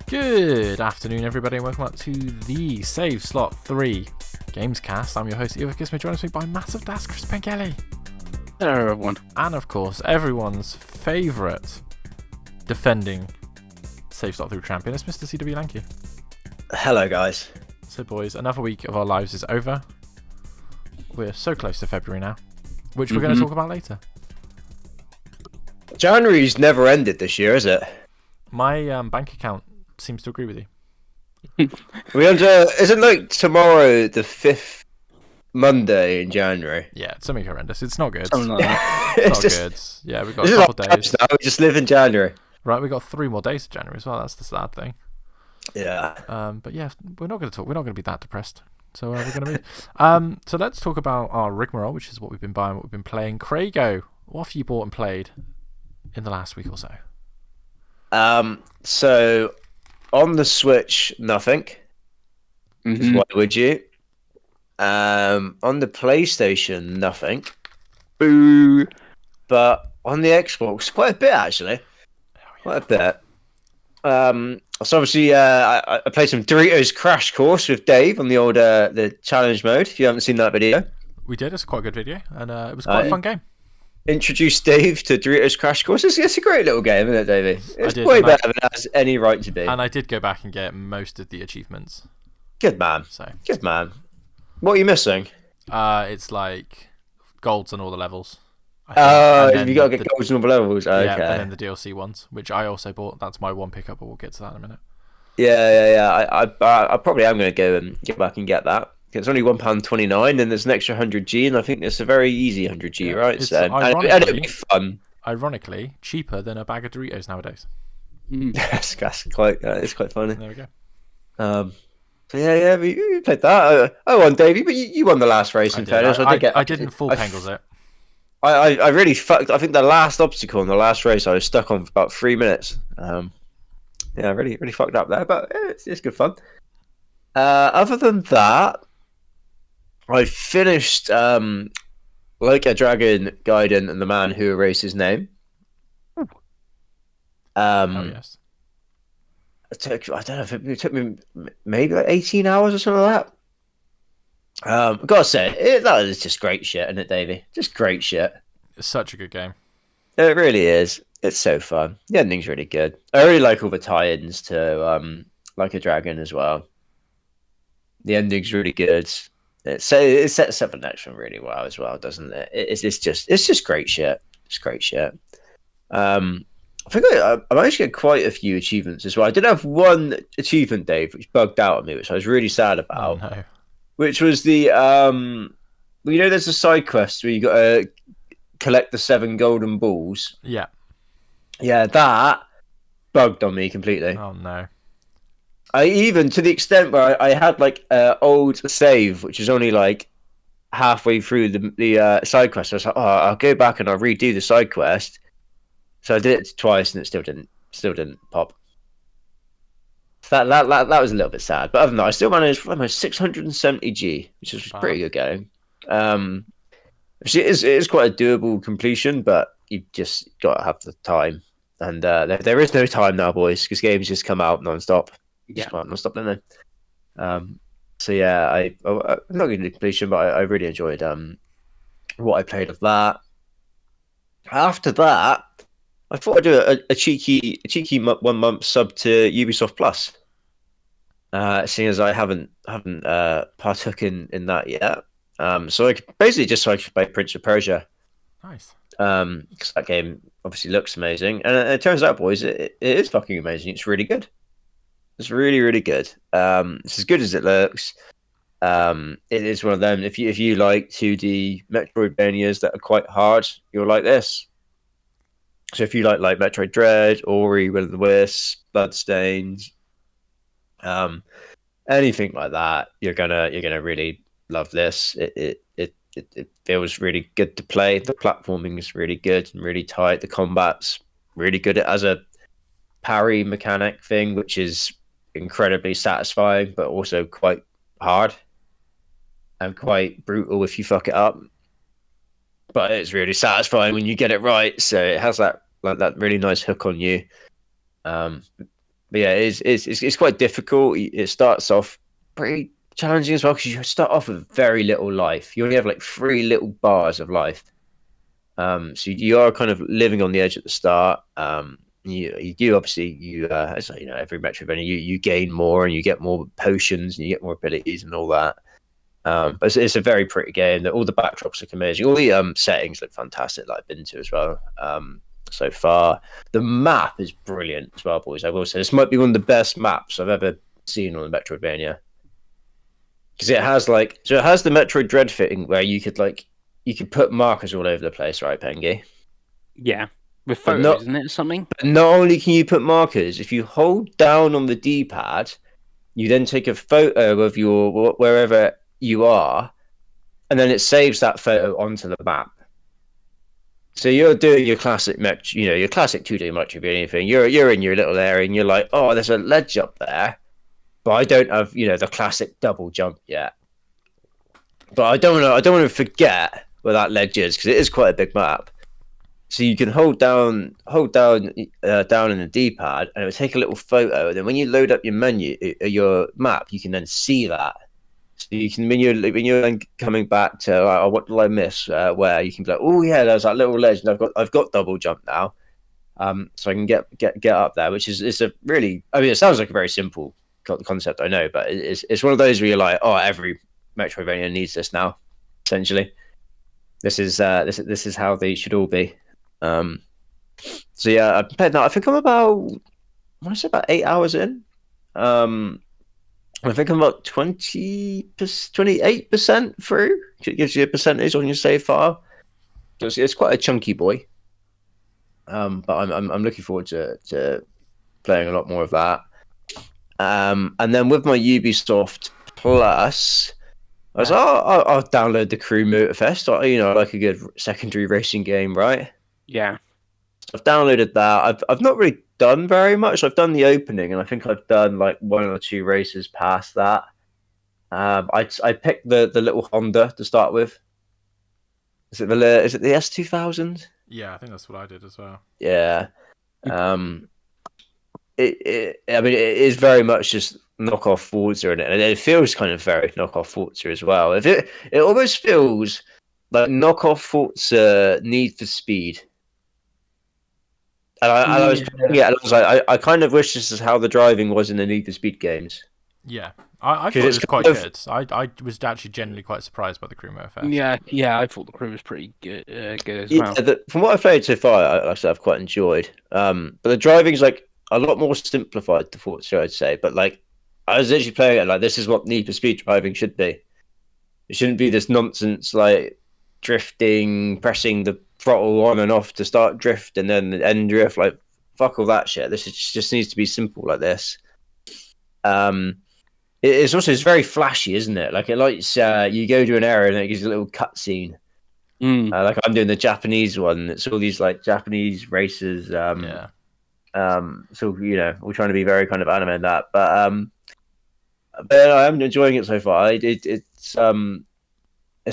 Good afternoon, everybody, and welcome up to the Save Slot 3 Gamescast. I'm your host, Eva Gizmo, joined me by Massive Das, Chris Pengelly. Hello, everyone. And, of course, everyone's favourite defending Save Slot 3 champion is Mr. CW Lanky. Hello, guys. So, boys, another week of our lives is over. We're so close to February now, which we're going to talk about later. January's never ended this year, is it? My bank account seems to agree with you. Isn't like tomorrow the 5th Monday in January? Yeah, it's something horrendous. It's not good. Something like that. It's not good. Yeah, we've got a couple days. Now. We just live in January. Right, we've got 3 more days of January as well. That's the sad thing. Yeah. But yeah, we're not going to talk. We're not going to be that depressed. So we're going to be. So let's talk about our rigmarole, which is what we've been buying, what we've been playing. Craigo, what have you bought and played in the last week or so? So on the Switch, nothing. Why would you? On the PlayStation, nothing. Boo. But on the Xbox, quite a bit actually. Quite a bit. So obviously, I played some Doritos Crash Course with Dave on the old the challenge mode. If you haven't seen that video, we did. It's quite a good video, and it was quite a fun game. Introduced Dave to Doritos Crash Course. It's a great little game, isn't it, Davey? It's did, way better than it has any right to be. And I did go back and get most of the achievements. Good man. So good man. What are you missing? It's like golds on all the levels. You got to get golds on all the levels. Okay. Yeah, and then the DLC ones, which I also bought. That's my one pickup, but we'll get to that in a minute. Yeah. I probably am going to go and get back and get that. It's only £1.29, and there's an extra 100G, and I think it's a very easy 100G, right? So, and it'll be fun. Ironically, cheaper than a bag of Doritos nowadays. That's quite. It's quite funny. There we go. So yeah, we played that. I won, Davey, but you won the last race. In fairness, I didn't full Pengles it. I really fucked. I think the last obstacle in the last race I was stuck on for about 3 minutes. Yeah, really fucked up there, but it's good fun. Other than that, I finished Like a Dragon, Gaiden, and the Man Who Erased His Name. Oh yes. I don't know if it took me maybe like 18 hours or something like that. I've got to say, that is just great shit, isn't it, Davey? Just great shit. It's such a good game. It really is. It's so fun. The ending's really good. I really like all the tie-ins to Like a Dragon as well. The ending's really good. It sets up the next one really well as well, doesn't it? It's just great shit. It's great shit. I think I managed to get quite a few achievements as well. I did have one achievement, Dave, which bugged out on me, which I was really sad about. Oh, no. Which was the there's a side quest where you got to collect the 7 golden balls. Yeah. Yeah, that bugged on me completely. Oh no. I even to the extent where I had like old save, which is only like halfway through the side quest. I was like, I'll go back and I'll redo the side quest. So I did it twice and it still didn't pop. So that was a little bit sad, but other than that, I still managed almost 670G, which is a pretty good game. It is quite a doable completion, but you just got to have the time, and there is no time now, boys, because games just come out non-stop. Yeah, non-stop, don't they? So yeah, I'm not going to do completion, but I really enjoyed what I played of that. After that, I thought I'd do a cheeky 1 month sub to Ubisoft Plus. Seeing as I haven't partook in that yet. So I could play Prince of Persia. Nice. Because that game obviously looks amazing, and it turns out, boys, it is fucking amazing. It's really good. It's really, really good. It's as good as it looks. It is one of them. If you like 2D Metroidvanias that are quite hard, you'll like this. So if you like Metroid Dread, Ori, Will of the Wisps, Bloodstained, anything like that, you're gonna really love this. It feels really good to play. The platforming is really good and really tight. The combat's really good as a parry mechanic thing, which is incredibly satisfying, but also quite hard and quite brutal if you fuck it up. But it's really satisfying when you get it right. So it has that really nice hook on you. But yeah, it's quite difficult. It starts off pretty challenging as well because you start off with very little life. You only have like 3 little bars of life. So you are kind of living on the edge at the start. You do obviously as you know, every Metroidvania you gain more and you get more potions and you get more abilities and all that. But it's a very pretty game. All the backdrops look amazing. All the settings look fantastic that I've been to as well. So far, the map is brilliant as well, boys. I will say this might be one of the best maps I've ever seen on a Metroidvania because it has the Metroid Dread fitting where you could put markers all over the place, right, Pengi? Yeah. With But photos, not isn't it? Something? but not only can you put markers, if you hold down on the D-pad, you then take a photo of your wherever you are, and then it saves that photo onto the map. So you're doing your classic your classic 2D Metroidvania thing. You're in your little area, and you're like, oh, there's a ledge up there, but I don't have the classic double jump yet. But I don't want to forget where that ledge is because it is quite a big map. So you can hold down in the D-pad, and it will take a little photo. And then when you load up your map, you can then see that. So you can when you're then coming back to oh, what did I miss? Where you can be like, oh yeah, there's that little ledge, and I've got double jump now. So I can get up there, which is it's a really I mean it sounds like a very simple concept, I know, but it's one of those where you're like, oh, every Metroidvania needs this now. Essentially, this is how they should all be. Um, so yeah, I've played now. I think I'm about I want to say about 8 hours in. Um, I think I'm about 28% through. It gives you a percentage on your save file. So it's quite a chunky boy. But I'm looking forward to playing a lot more of that. And then with my Ubisoft Plus, I was like, oh, I'll download the Crew Motorfest. I like a good secondary racing game, right? Yeah. I've downloaded that. I've not really done very much. I've done the opening, and I think I've done like 1 or 2 races past that. I picked the little Honda to start with. Is it the S2000? Yeah, I think that's what I did as well. Yeah. Um, I mean, it is very much just knockoff Forza in it, and it feels kind of very knockoff Forza as well. It almost feels like knockoff Forza Need for Speed. I was playing it, and I was like, I kind of wish this is how the driving was in the Need for Speed games. Yeah, I 'Cause thought it it's was kind quite of good. I was actually genuinely quite surprised by the Crew Fest. Yeah. I thought the crew was pretty good as yeah. well. From what I've played so far, like I said, I've quite enjoyed. But the driving's like a lot more simplified to Forza, I'd say. But like, I was literally playing it like this is what Need for Speed driving should be. It shouldn't be this nonsense like drifting, pressing the throttle on and off to start drift and then end drift. Like fuck all that shit. Just needs to be simple like this. It's very flashy, isn't it? Like it likes you go to an area and it gives you a little cutscene. Like I'm doing the Japanese one. It's all these like Japanese races. Yeah, So we're trying to be very kind of anime in that, but I'm enjoying it so far. It's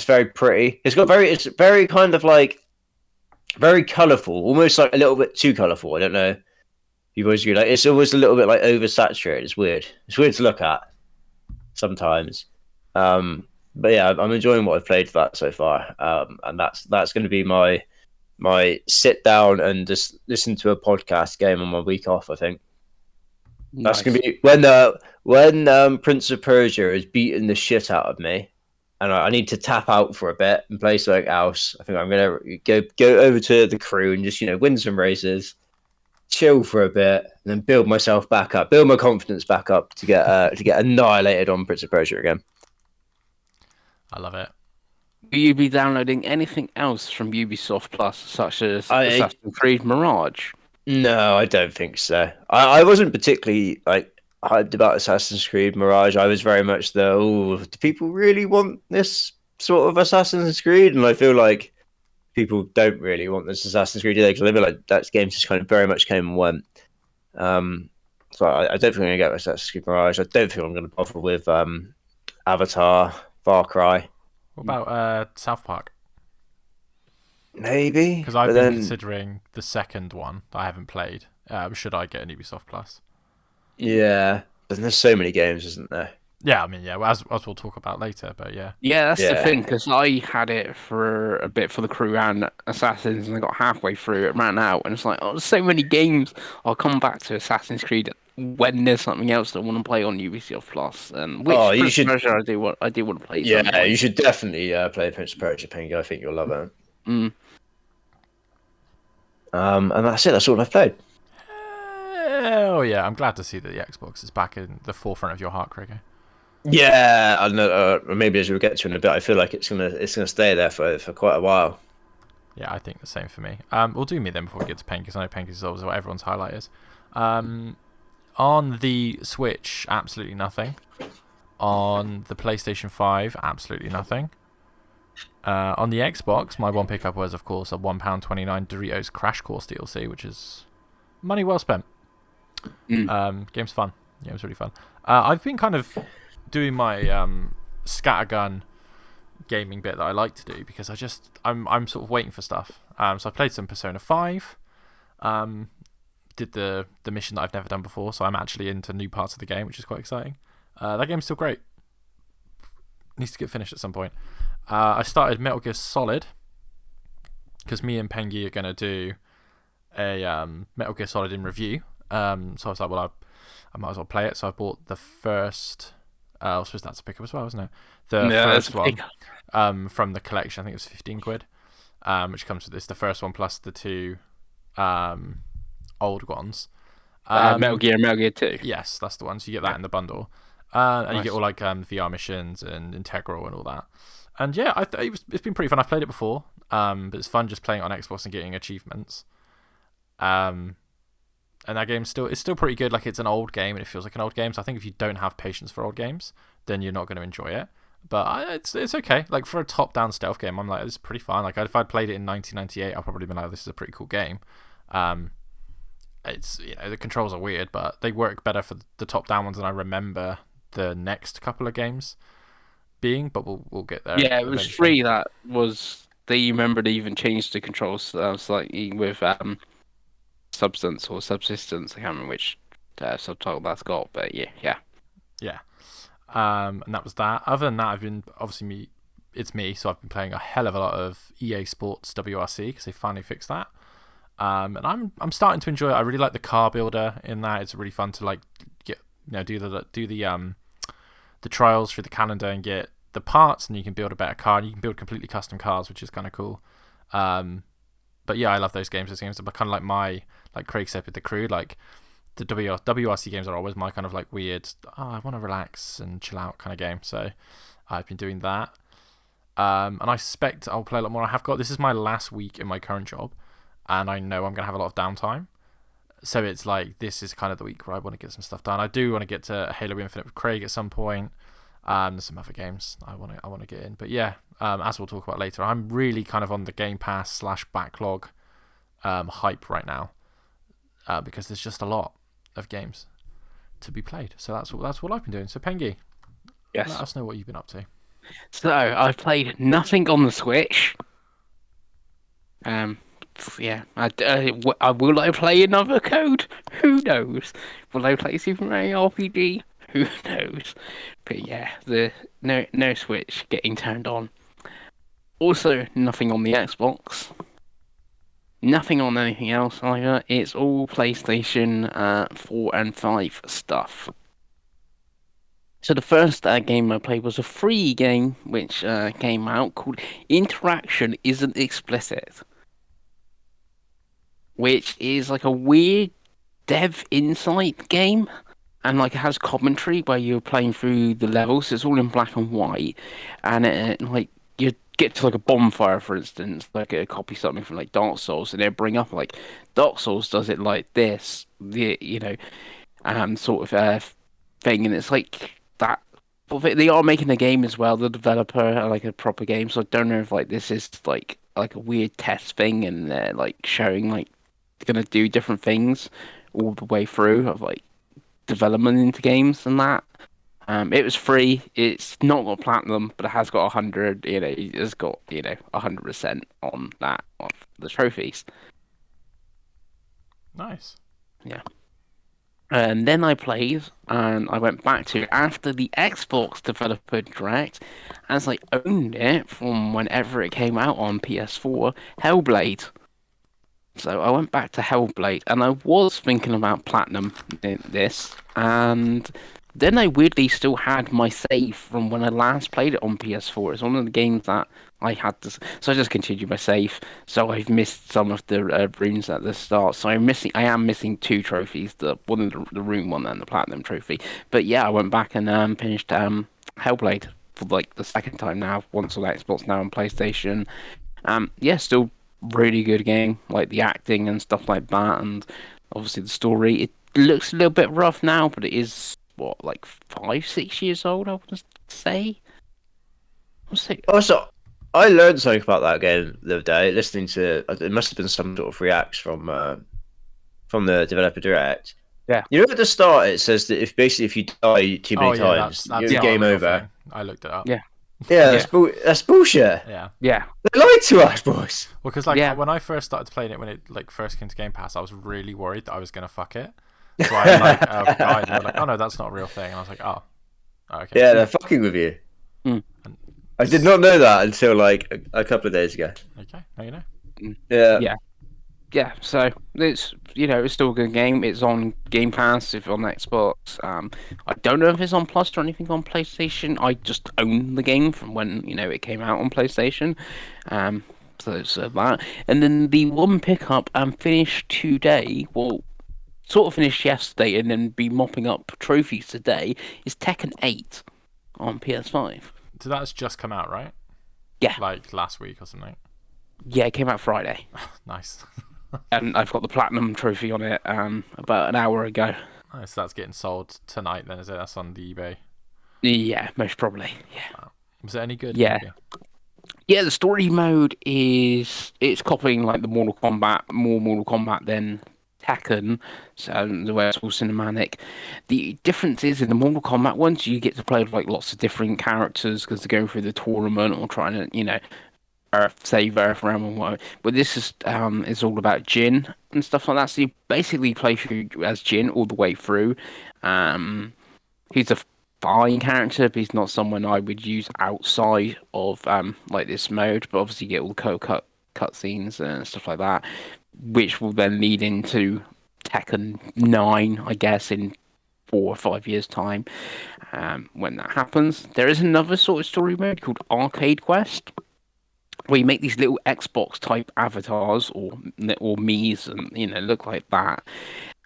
very pretty. It's very kind of like very colourful, almost like a little bit too colourful. I don't know. You always agree. Like it's always a little bit like oversaturated. It's weird. It's weird to look at sometimes. But yeah, I'm enjoying what I've played for that so far. And that's going to be my sit down and just listen to a podcast game on my week off. I think that's going to be when Prince of Persia has beaten the shit out of me, and I need to tap out for a bit and play something else. I think I'm going to go over to the Crew and just win some races, chill for a bit, and then build myself back up, build my confidence back up to get annihilated on Prince of Persia again. I love it. Will you be downloading anything else from Ubisoft Plus, such as Assassin's Creed Mirage? No, I don't think so. I wasn't particularly like hyped about Assassin's Creed Mirage. I was very much do people really want this sort of Assassin's Creed? And I feel like people don't really want this Assassin's Creed, do they? Because I feel like that game just kind of very much came and went. So I don't think I'm going to get Assassin's Creed Mirage. I don't think I'm going to bother with Avatar, Far Cry. What about South Park? Maybe. Because I've been considering the second one that I haven't played. Should I get an Ubisoft Plus? Yeah, there's so many games, isn't there? Yeah, I mean, yeah, well, as we'll talk about later, but yeah. Yeah, that's the Yeah. thing, because I had it for a bit for the crew and Assassins, and I got halfway through it, ran out, and it's like, oh, there's so many games. I'll come back to Assassin's Creed when there's something else that I want to play on Ubisoft Plus, and Oh, which you Prince of should. Persia I do want to play at some Yeah, you point. should definitely play Prince of Persia Penguin. I think you'll love it. Mm. And that's it. That's all I've played. Oh yeah, I'm glad to see that the Xbox is back in the forefront of your heart, Craig. Yeah, I know. Maybe as we'll get to in a bit, I feel like it's gonna stay there for quite a while. Yeah, I think the same for me. We'll do me then before we get to Pen, because I know Pen is always what everyone's highlight is. On the Switch, absolutely nothing. On the PlayStation 5, absolutely nothing. On the Xbox, my one pickup was, of course, a £1.29 Doritos Crash Course DLC, which is money well spent. Game's fun. Game's really fun. I've been kind of doing my scattergun gaming bit that I like to do, because I'm sort of waiting for stuff. So I played some Persona 5. Did the mission that I've never done before, so I'm actually into new parts of the game, which is quite exciting. That game's still great. Needs to get finished at some point. I started Metal Gear Solid, because me and Pengi are going to do a Metal Gear Solid in review. So I was like, well, I might as well play it. So I bought the first. I was supposed to have to pick up as well, wasn't it? The first one from the collection. I think it was 15 quid, which comes with this. The first one plus the two old ones. Metal Gear 2. Yes, that's the one. So you get that in the bundle. And Nice. you get all like VR missions and Integral and all that. And yeah, it's been pretty fun. I've played it before, but it's fun just playing it on Xbox and getting achievements. And that game's still pretty good. Like, it's an old game and it feels like an old game. So I think if you don't have patience for old games, then you're not going to enjoy it. But it's okay. Like, for a top-down stealth game, I'm like, it's pretty fun. Like, if I'd played it in 1998, I'd probably been like, this is a pretty cool game. It's, the controls are weird, but they work better for the top-down ones than I remember the next couple of games being. But we'll get there. Yeah, it was eventually. free. That was they remember they even changed the controls slightly with substance or subsistence. I can't remember which subtitle that's got, but yeah. And that was that. Other than that, I've been it's me, so I've been playing a hell of a lot of EA Sports WRC, because they finally fixed that. And I'm starting to enjoy it. I really like the car builder in that. It's really fun to like get do the trials through the calendar and get the parts, and you can build a better car, and you can build completely custom cars, which is kind of cool. But yeah, I love those games. Those games are kind of like Craig said with the crew, like the WRC games are always my kind of like weird, I want to relax and chill out kind of game. So I've been doing that. And I suspect I'll play a lot more. This is my last week in my current job, and I know I'm going to have a lot of downtime. So it's like, this is kind of the week where I want to get some stuff done. I do want to get to Halo Infinite with Craig at some point. There's some other games I want to get in. But yeah, as we'll talk about later, I'm really kind of on the Game Pass / backlog hype right now, because there's just a lot of games to be played. So that's what I've been doing. So Pengi, Yes. let us know what you've been up to. So I've played nothing on the Switch. Yeah. Will I play another Code? Who knows? Will I play Super Mario RPG? Who knows? But yeah, the no Switch getting turned on. Also, nothing on the Xbox. Nothing on anything else either. It's all PlayStation 4 and 5 stuff. So the first game I played was a free game which came out called Interaction Isn't Explicit, which is like a weird dev insight game, and like it has commentary where you're playing through the levels. It's all in black and white, and like you get to like a bonfire, for instance, like a copy something from like Dark Souls, and they bring up like Dark Souls does it like this, sort of thing, and it's like that. But they are making a game as well, the developer, like a proper game. So I don't know if like this is like a weird test thing, and they're like showing like they're gonna do different things all the way through of like development into games and that. It was free. It's not got platinum, but it has got 100. It's got 100% on that of the trophies. Nice. Yeah. And then I played, and I went back to after the Xbox Developer Direct, as I owned it from whenever it came out on PS4, Hellblade. So I went back to Hellblade, and I was thinking about Platinum in this, and then I weirdly still had my save from when I last played it on PS4. It's one of the games that I had to, so I just continued my save. So I've missed some of the runes at the start. So I am missing two trophies, the one of the rune one and the Platinum trophy. But yeah, I went back and finished Hellblade for like the second time now, once on Xbox, now on PlayStation. Yeah, still really good game. Like the acting and stuff like that, and obviously the story. It looks a little bit rough now, but it is what, like 5, 6 years old, I would say. What's it? Also, I learned something about that game the other day, listening to it must have been some sort of reacts from the developer direct. Yeah. You know, at the start it says that if you die too many times, that's you're not a game real over. thing. I looked it up. Yeah. Yeah, that's bullshit. Yeah. Yeah. They lied to us, boys. Well, because like Yeah. when I first started playing it, when it like first came to Game Pass, I was really worried that I was gonna fuck it. So I like a guide, and they were like, "Oh no, that's not a real thing." And I was like, "Oh, okay." Yeah, they're fucking with you. Hmm. I did not know that until like a couple of days ago. Okay, now you know. Yeah. Yeah. Yeah, so it's it's still a good game. It's on Game Pass if on Xbox. I don't know if it's on Plus or anything on PlayStation. I just own the game from when it came out on PlayStation. So it's that. And then the one pickup and finished today. Well, sort of finished yesterday, and then be mopping up trophies today. Is Tekken 8 on PS5. So that's just come out, right? Yeah. Like last week or something. Yeah, it came out Friday, Nice. and I've got the platinum trophy on it about an hour ago. Nice. So that's getting sold tonight then, is it? That's on the eBay. Yeah, most probably. Yeah. Was it any good? Yeah. Maybe? Yeah, the story mode it's copying like the more Mortal Kombat than Tekken, so the way it's all cinematic. The difference is in the Mortal Kombat ones, you get to play with like lots of different characters because they're going through the tournament or trying to, save Earth Realm and whatever. But this is all about Jin and stuff like that. So you basically play through as Jin all the way through. He's a fine character, but he's not someone I would use outside of like this mode. But obviously, you get all the cutscenes and stuff like that, which will then lead into Tekken 9, I guess, in 4 or 5 years' time. When that happens, there is another sort of story mode called Arcade Quest, where you make these little Xbox type avatars or Mii's and look like that,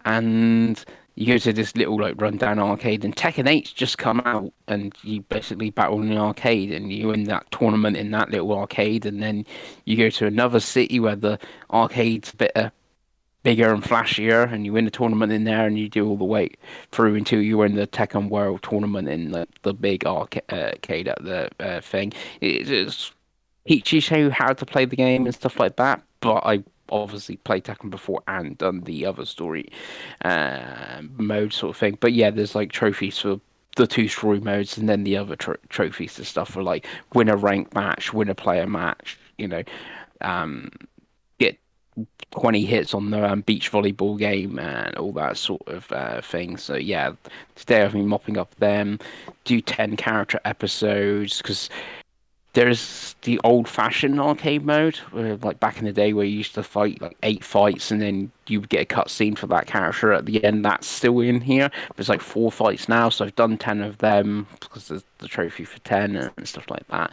and you go to this little like rundown arcade, and Tekken 8's just come out, and you basically battle in the arcade, and you win that tournament in that little arcade, and then you go to another city where the arcade's a bit bigger and flashier, and you win the tournament in there, and you do all the way through until you win the Tekken World Tournament in the big arcade at the thing. It's teaches you how to play the game and stuff like that, but I obviously played Tekken before and done the other story mode sort of thing. But yeah, there's like trophies for the two story modes, and then the other trophies and stuff for like win a rank match, win a player match, get 20 hits on the beach volleyball game and all that sort of thing. So yeah, today I've been mopping up them, do 10 character episodes, because there's the old-fashioned arcade mode, where, like back in the day, where you used to fight like 8 fights, and then you would get a cutscene for that character at the end. That's still in here. There's like 4 fights now, so I've done 10 of them because there's the trophy for 10 and stuff like that.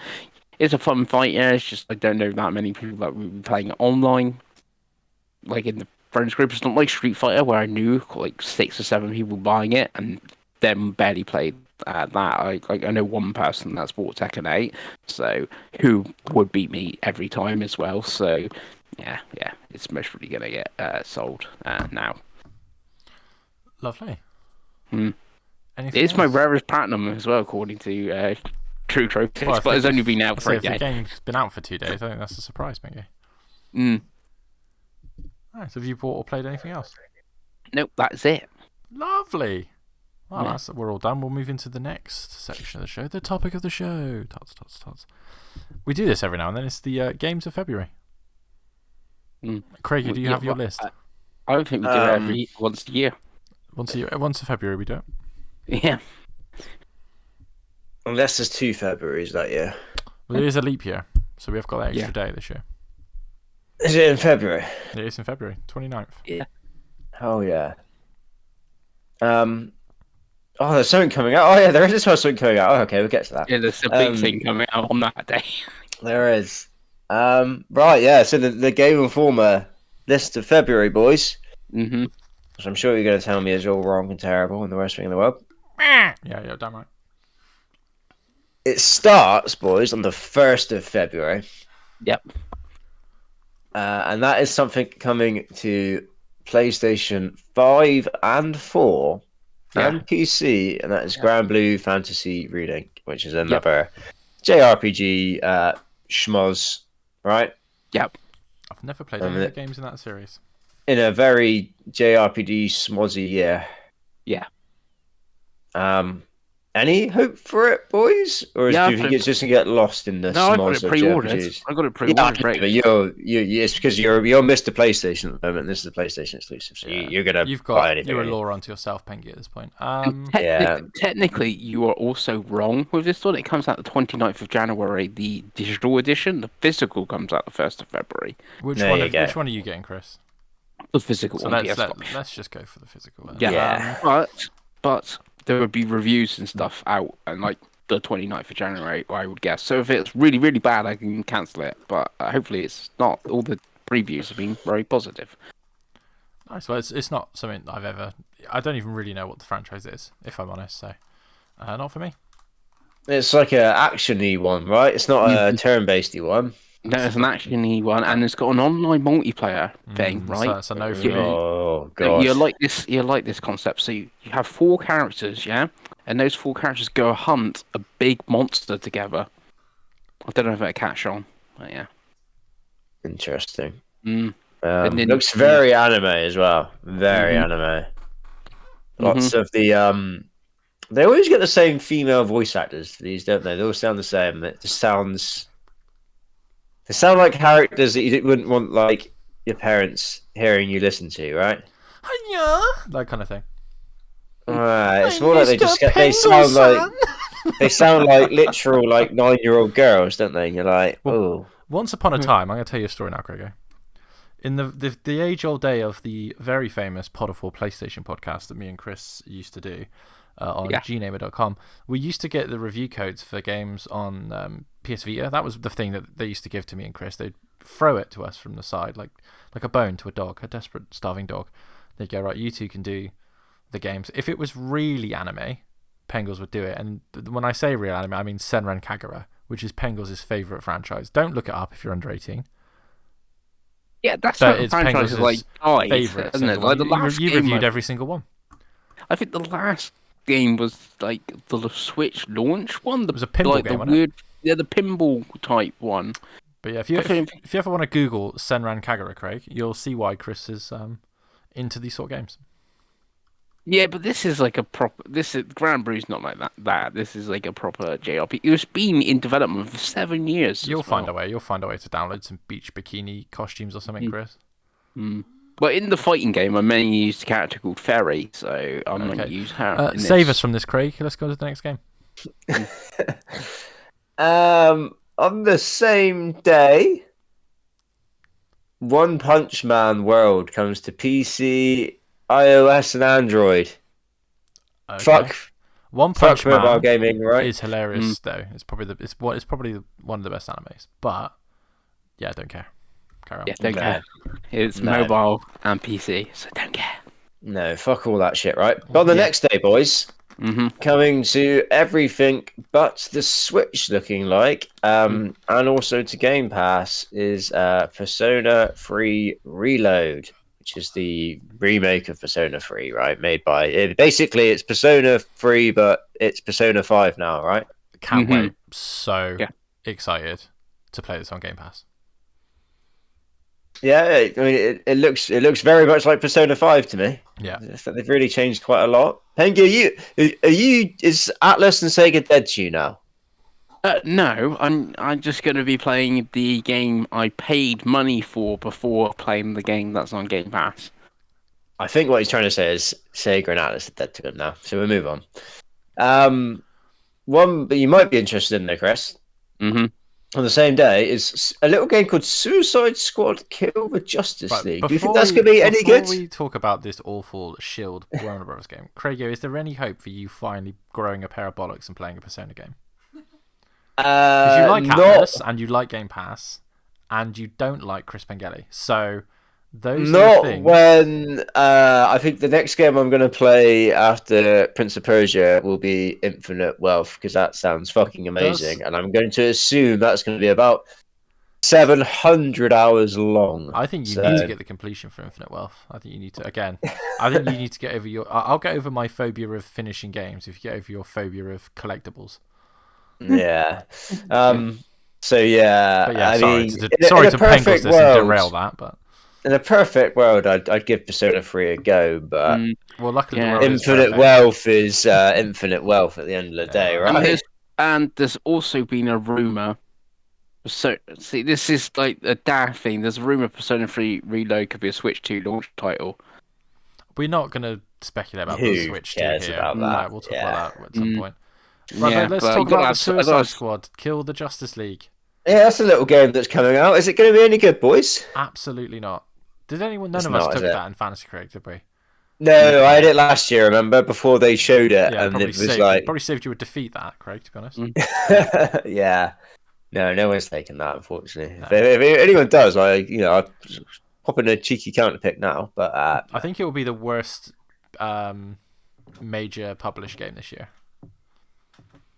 It's a fun fight. Yeah, it's just I don't know that many people that will be playing it online, like in the friends group. It's not like Street Fighter, where I knew like 6 or 7 people buying it and them barely played that. I know one person that's bought Tekken 8, so who would beat me every time as well. So yeah, it's most probably gonna get sold now. Lovely. It's else? My rarest platinum as well, according to True Trophies, well, but it's only been out for a day. The game's been out for 2 days. I think that's a surprise, Mickey. Nice. Have you bought or played anything else? Nope, that's it. Lovely. Well, we're all done. We'll move into the next section of the show, the topic of the show. Tots. We do this every now and then. It's the games of February. Craigie, do you have your list? I don't think we do it once a year. Once in February we do it. Yeah. Unless there's 2 Februaries that year. Well, it is a leap year, so we have got that extra day this year. Is it in February? It is in February, 29th. Yeah. Oh yeah. Oh, there's something coming out. Oh yeah, there is something coming out. Oh, okay, we'll get to that. Yeah, there's a big thing coming out on that day. There is. Right, yeah. So the Game Informer list of February, boys. Mm-hmm. Which I'm sure you're going to tell me is all wrong and terrible and the worst thing in the world. Yeah, damn right. It starts, boys, on the 1st of February. Yep. And that is something coming to PlayStation 5 and 4 and PC, and that is Grand Blue Fantasy Reading, which is another JRPG schmoz, right? Yep. I've never played any of the games in that series. In a very JRPG schmozzy year. Yeah. Any hope for it, boys? Or do you think it's just going to get lost in the schmoz of JRPGs? I got it pre-ordered. But it's because you're Mr. PlayStation at the moment. This is a PlayStation exclusive, so you're going to buy anything. You're a law onto yourself, Pengy, at this point. Technically, you are also wrong with this one. It comes out the 29th of January. The digital edition, the physical, comes out the 1st of February. Which one are you getting, Chris? The physical so one. Let's just go for the physical. Then. Yeah. But there would be reviews and stuff out on like the 29th of January, I would guess. So if it's really, really bad, I can cancel it. But hopefully it's not. All the previews have been very positive. Nice. Well, it's not something I don't even really know what the franchise is, if I'm honest. So, not for me. It's like an action-y one, right? It's not a turn-based one. No, it's an action-y one, and it's got an online multiplayer thing, right? So it's a no for me. Oh god! You like this concept. So you have 4 characters, yeah, and those 4 characters go hunt a big monster together. I don't know if it'll catch on, but yeah. Interesting. Then, looks very anime as well. Very anime. Lots of the They always get the same female voice actors. These, don't they? They all sound the same. It just sounds. They sound like characters that you wouldn't want, like, your parents hearing you listen to, right? Hiya! That kind of thing. It's more like they sound like literal, like, 9-year-old girls, don't they? And you're like, oh. Once upon a time, I'm going to tell you a story now, Gregor. In the age-old day of the very famous Pod of War PlayStation podcast that me and Chris used to do on gnamer.com, we used to get the review codes for games on PS Vita. That was the thing that they used to give to me and Chris. They'd throw it to us from the side, like a bone to a dog, a desperate, starving dog. They'd go, right, you two can do the games. If it was really anime, Pengels would do it. And when I say real anime, I mean Senran Kagura, which is Pengels' favourite franchise. Don't look it up if you're under 18. Yeah, that's what the franchise is like. Favourite, isn't it? Like the last you reviewed every single one. I think the last game was like the Switch launch one. It was a pinball game, wasn't it? Yeah, the pinball type one. But yeah, if you ever want to Google Senran Kagura, Craig, you'll see why Chris is into these sort of games. Yeah, but this is like a proper. Grand Blue's not like that. This is like a proper JRPG. It's been in development for 7 years. You'll find a way. You'll find a way to download some beach bikini costumes or something, Chris. But in the fighting game, I mainly used a character called Fairy, so I'm going to use her. Save us from this, Craig. Let's go to the next game. On the same day, One Punch Man World comes to PC, iOS, and Android. Okay. Fuck One Punch Man mobile gaming, right? is hilarious though. It's probably one of the best animes. But yeah, I don't care. Carry on. Yeah, don't care. It's mobile and PC, so don't care. No, fuck all that shit, right? But on the next day, boys, coming to everything but the Switch looking like, and also to Game Pass, is Persona 3 Reload, which is the remake of Persona 3, right? Made by... Basically, it's Persona 3, but it's Persona 5 now, right? Can't wait. So excited to play this on Game Pass. Yeah, I mean, it looks very much like Persona 5 to me. Yeah, they've really changed quite a lot. Pengi, is Atlas and Sega dead to you now? No, I'm just going to be playing the game I paid money for before playing the game that's on Game Pass. I think what he's trying to say is Sega and Atlas are dead to him now. So we'll move on. One that you might be interested in, though, Chris. Mm-hmm. On the same day is a little game called Suicide Squad: Kill the Justice Right, League. Do you think that's going to be any good? Before we talk about this awful Shield Warner Bros. Game, Craigo, is there any hope for you finally growing a pair of bollocks and playing a Persona game? Because you like Atlas and you like Game Pass, and you don't like Chris Pengelly. So those are the things. When I think the next game I'm going to play after Prince of Persia will be Infinite Wealth, because that sounds fucking amazing, and I'm going to assume that's going to be about 700 hours long. I think you need to get the completion for Infinite Wealth. I think you need to, again, I think you need to get over your... I'll get over my phobia of finishing games if you get over your phobia of collectibles. Yeah. So, yeah. But yeah, I sorry mean, sorry to Pengles this and derail that, but... In a perfect world, I'd give Persona 3 a go, but well, luckily the world Infinite Wealth is Infinite Wealth at the end of the day, right? And there's also been a rumor. So, see, this is like a daft thing. There's a rumor Persona 3 Reload could be a Switch 2 launch title. We're not going to speculate about the Switch 2 here. About that? We'll talk about that at some point. Right, let's talk about the Suicide Squad. Kill the Justice League. Yeah, that's a little game that's coming out. Is it going to be any good, boys? Absolutely not. Did anyone? None of us took that in Fantasy Create, did we? No, I had it last year. Remember, before they showed it, yeah, and it was like probably saved you a defeat. That, Craig, to be honest. Yeah, no one's taken that, unfortunately. No. If anyone does, I pop in a cheeky counter pick now. But I think it will be the worst major published game this year.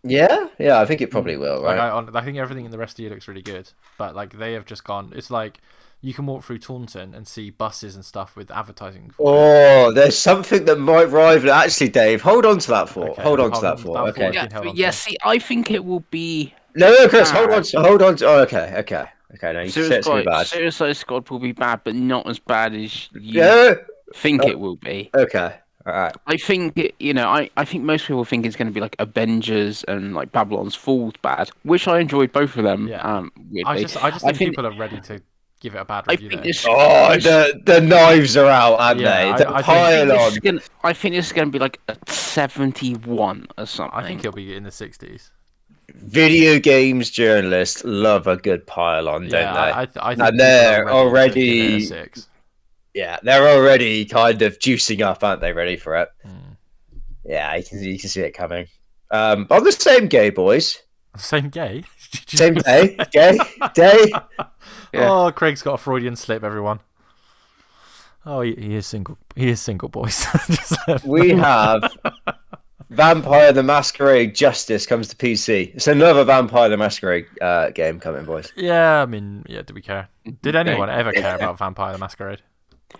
Yeah, I think it probably will. Right? I think everything in the rest of the year looks really good, but like they have just gone. It's like you can walk through Taunton and see buses and stuff with advertising. There's something that might rival it. Actually, Dave, hold on to that thought. Okay, hold on to that thought. Okay. Yeah. See, I think it will be. No, Chris, hold on. Oh, okay. No, you said it's bad. Suicide Squad will be bad, but not as bad as you think it will be. Okay. All right. I think I think most people think it's going to be like Avengers and like Babylon's Falls bad, which I enjoyed both of them. Yeah. I just think people are ready to give it a bad review. The knives are out, aren't they? I think this is going to be like a 71 or something. I think it'll be in the 60s. Video games journalists love a good pile-on, don't they? I think and they're already 6. Yeah, they're already kind of juicing up, aren't they? Ready for it? Yeah, you can see it coming. On the same day, boys. Same day. Same day. Day. Yeah. Oh, Craig's got a Freudian slip, everyone. Oh, he is single. He is single, boys. We have Vampire the Masquerade Justice comes to PC. It's another Vampire the Masquerade game coming, boys. Yeah, I mean, do we care? Did anyone ever care about Vampire the Masquerade?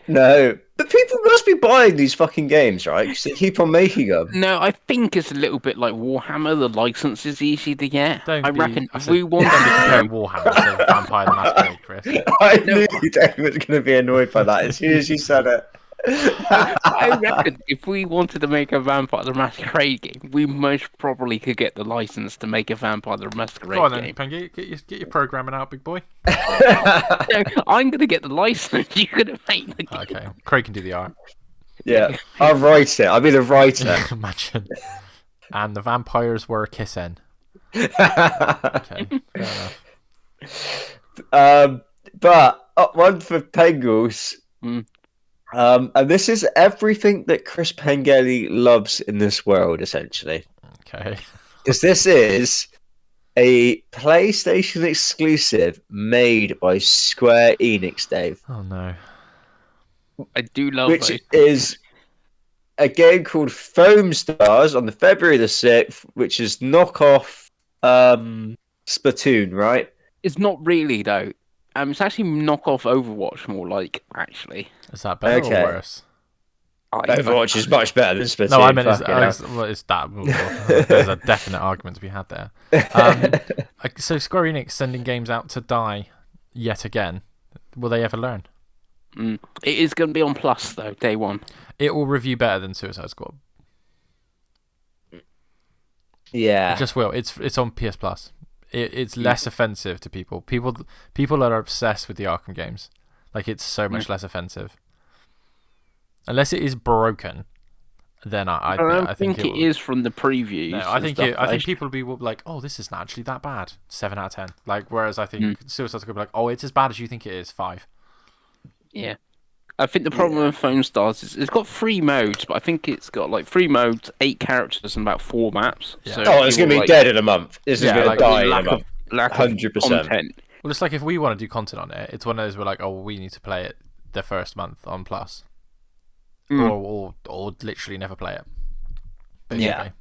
No, but people must be buying these fucking games, right? Because they keep on making them. No, I think it's a little bit like Warhammer. The license is easy to get. I reckon if we want to compare Warhammer to Vampire the Masquerade, Chris. I knew Dave was going to be annoyed by that as soon as you said it. I reckon if we wanted to make a Vampire the Masquerade game, we most probably could get the license to make a Vampire the Masquerade game. Go on then, Pengy, get your programming out, big boy. No, I'm going to get the license. You're going to make the game. Okay, Craig can do the art. Yeah, I'll write it. I'll be the writer. Imagine. And the vampires were kissing. Okay, fair enough. But one for Pengles. And this is everything that Chris Pengelly loves in this world, essentially. Okay. Because this is a PlayStation exclusive made by Square Enix, Dave. Oh, no. I do love Which is a game called Foam Stars on the February the 6th, which is knockoff Splatoon, right? It's not really, though. It's actually knockoff Overwatch, more like, actually. Is that better or worse? Overwatch is much better than Splatoon. No, I meant it's that. There's a definite argument to be had there. So Square Enix sending games out to die yet again. Will they ever learn? It is going to be on Plus, though, day one. It will review better than Suicide Squad. Yeah. It just will. It's on PS Plus. It's less offensive to people. People are obsessed with the Arkham games. Like, it's so much less offensive. Unless it is broken, then I don't think think it is from the previews. No, I and think stuff. I think people will be like, oh, this isn't actually that bad. 7 out of 10. Like, whereas I think Suicide Squad will be like, oh, it's as bad as you think it is. 5. Yeah. I think the problem with Foam Stars is it's got 3 modes, but I think it's got like 3 modes, 8 characters, and about 4 maps. Yeah. So Oh, it's going to be like, dead in a month. This is going to like, die in a lack month. Lack 100%. of content. Well, it's like if we want to do content on it, it's one of those we're like, oh, we need to play it the first month on Plus, or literally never play it. Basically.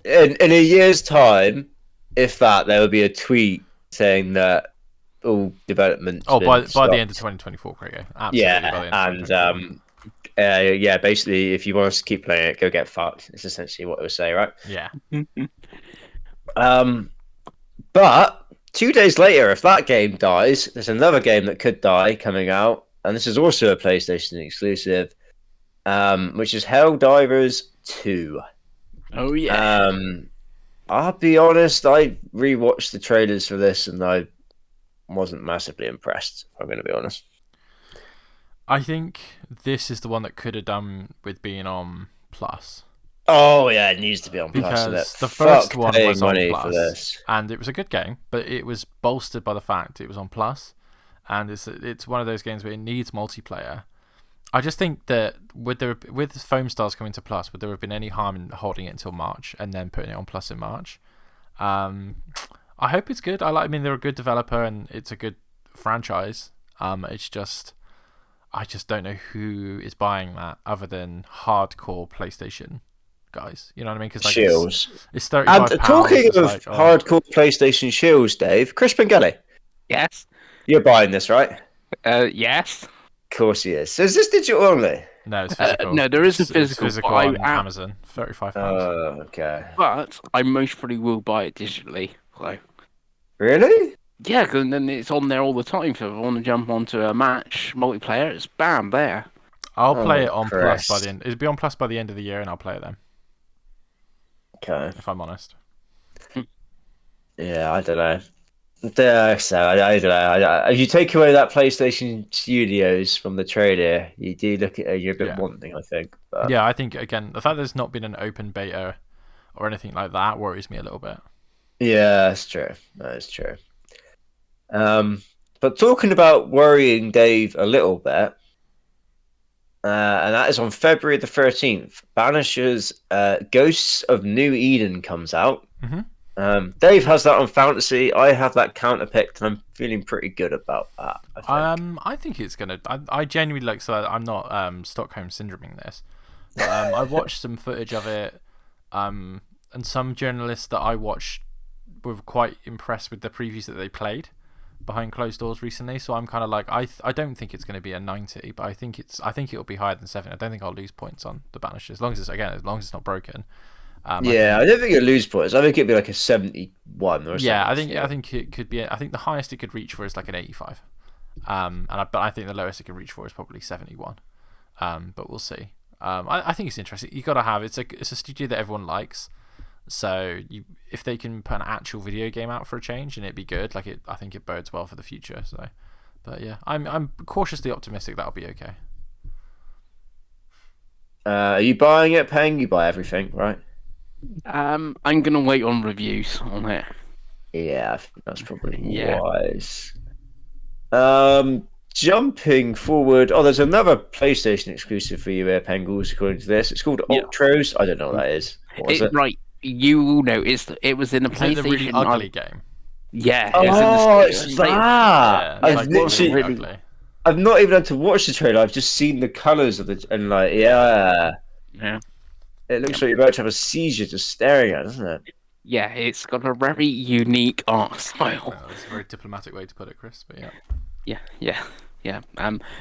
Yeah. In a year's time, if that, there will be a tweet saying that all development. Oh, by the end of 2024, Craig. Absolutely. Yeah, by the end of and basically, if you want us to keep playing it, go get fucked. It's essentially what it would say, right? Yeah. But 2 days later, if that game dies, there's another game that could die coming out, and this is also a PlayStation exclusive, which is Helldivers 2. Oh yeah. I'll be honest, I rewatched the trailers for this and I wasn't massively impressed, if I'm going to be honest. I think this is the one that could have done with being on Plus. Oh yeah, it needs to be on Plus. Because the first one was on money Plus, for this. and it was a good game, but it was bolstered by the fact it was on Plus, and it's one of those games where it needs multiplayer. I just think that with Foam Stars coming to Plus, would there have been any harm in holding it until March and then putting it on Plus in March? I hope it's good. I mean, they're a good developer and it's a good franchise. It's just, I just don't know who is buying that other than hardcore PlayStation guys. You know what I mean? Because like Shills. it's £35. And talking It's of like, hardcore PlayStation shills, Dave, Chris Pengelly, Yes. you're buying this, right? Yes. Of course he is. So is this digital only? No, it's physical. No, there isn't It's physical. physical but on I am- Amazon. £35. Okay. But I most probably will buy it digitally. So Really? yeah, because then it's on there all the time. So if I want to jump onto a match multiplayer, it's bam there. I'll play it on Chris. Plus by the end. It'll be on Plus by the end of the year, and I'll play it then. Okay. If I'm honest. Yeah, I don't know. So I don't know. If you take away that PlayStation Studios from the trailer, you do look at you're a bit wanting, I think. But... Yeah, I think again the fact there's not been an open beta or anything like that worries me a little bit. Yeah, that's true. That is true. But talking about worrying Dave a little bit, and that is on February the 13th. Banisher's Ghosts of New Eden comes out. Mm-hmm. Dave has that on Fantasy. I have that counterpicked, and I'm feeling pretty good about that. I think it's gonna. I genuinely like. So I'm not Stockholm syndroming this. But, I watched some footage of it, and some journalists that I watched were quite impressed with the previews that they played behind closed doors recently. So I'm kind of like, I don't think it's going to be a 90, but I think it'll be higher than 7. I don't think I'll lose points on the Banisher as long as it's not broken. I don't think you'll lose points. I think it'd be like a 71 or something. Yeah, I think it could be. I think the highest it could reach for is like an 85. But I think the lowest it could reach for is probably 71. But we'll see. I think it's interesting. You got to have it's a studio that everyone likes. So if they can put an actual video game out for a change and it'd be good, I think it bodes well for the future. So, but yeah, I'm cautiously optimistic that'll be okay. Are you buying it, Peng? You buy everything, right? I'm gonna wait on reviews on it. Yeah, I think that's probably Yeah. wise. Jumping forward. Oh, there's another PlayStation exclusive for you here, Pengles, according to this. It's called Ultros. I don't know what that is. What is it? Right, you will know. It was in the Is PlayStation. it the really ugly game? Yeah. Oh, it was it's in the that! Yeah, I've like, literally, really ugly. I've not even had to watch the trailer. I've just seen the colours of the and Yeah. It looks like you're about to have a seizure just staring at it, doesn't it? Yeah, it's got a very unique art style. Well, that's a very diplomatic way to put it, Chris. But yeah. Yeah.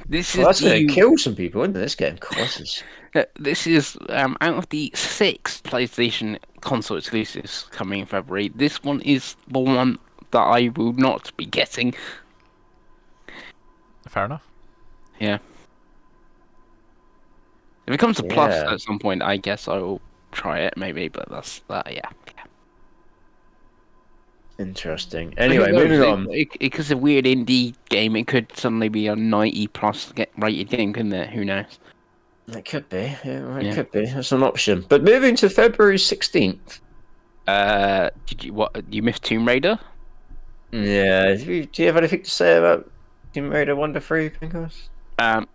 This Well, is that's going to kill some people, isn't it? This game, of course. this is out of the 6 PlayStation console exclusives coming in February. This one is the one that I will not be getting. Fair enough. Yeah. If it comes to Plus Yeah. at some point, I guess I will try it, maybe. But that's that. Yeah. Interesting. Anyway, moving on. Because a weird indie game, it could suddenly be a 90+ rated game, couldn't it? Who knows? It could be. Yeah, it Yeah. could be. That's an option. But moving to February 16th. Did you you missed Tomb Raider? Yeah. Do you have anything to say about Tomb Raider 1 to 3, Pinkos? Um,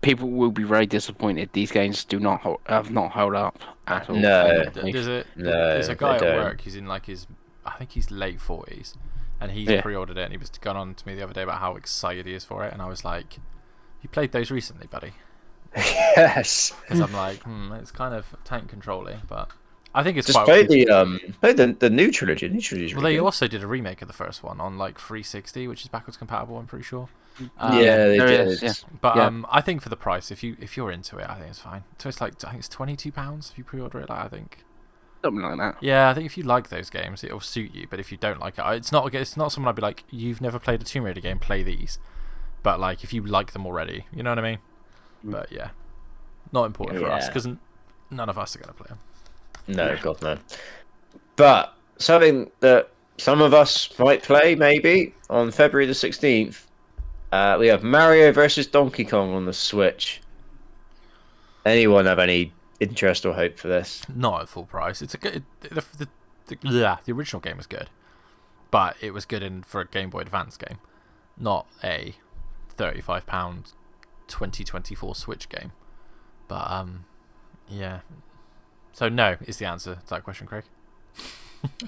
People will be very disappointed. These games have not held up at all. No. There's a No, they guy at don't. work. He's in like his, I think he's late 40s, and he's Yeah. pre-ordered it. And he was gone on to me the other day about how excited he is for it, and I was like, "You played those recently, buddy?" Yes. Because I'm like, it's kind of tank controlling, but I think it's Just quite. play the new trilogy. New trilogy. Well, they also did a remake of the first one on like 360, which is backwards compatible. I'm pretty sure. Yeah, they there did. is, yeah. But Yeah. I think for the price, if you're into it, I think it's fine. So it's like, I think it's £22 if you pre-order it. Like, I think. Something like that. Yeah, I think if you like those games, it'll suit you. But if you don't like it, it's not someone I'd be like, you've never played a Tomb Raider game, play these. But like, if you like them already, you know what I mean. But yeah, not important for us Yeah. because none of us are gonna play them. No, God no. But something that some of us might play maybe on February the 16th. We have Mario versus Donkey Kong on the Switch. Anyone have any interest or hope for this? Not at full price. It's a good. The original game was good, but it was good for a Game Boy Advance game, not a £35 2024 Switch game. But yeah. So no is the answer to that question, Craig.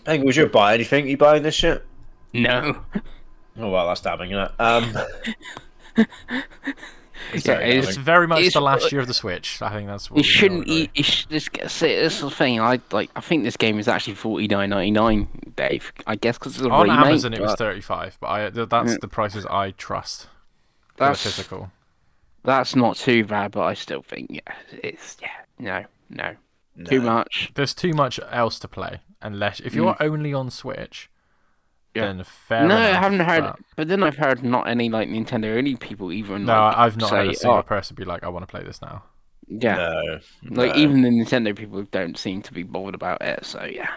Hey, would you buy anything? You buying this shit? No. Oh well, that's damning, isn't it? It's very much it's- the last year of the Switch. I think that's what You we can all shouldn't. agree. You should just say this is the thing. I think this game is actually $49.99, Dave. I guess because it's a On remake. Amazon it was but 35, but that's Yeah. the prices I trust. For the That's physical. that's not too bad, but I still think no. Too much. There's too much else to play unless if you're only on Switch. Yeah. Then fair No, enough. I haven't heard. But then I've heard not any like Nintendo only people even. No, like, I've not say, heard a single person be like, "I want to play this now." Yeah. No, Like no. even the Nintendo people don't seem to be bothered about it. So yeah.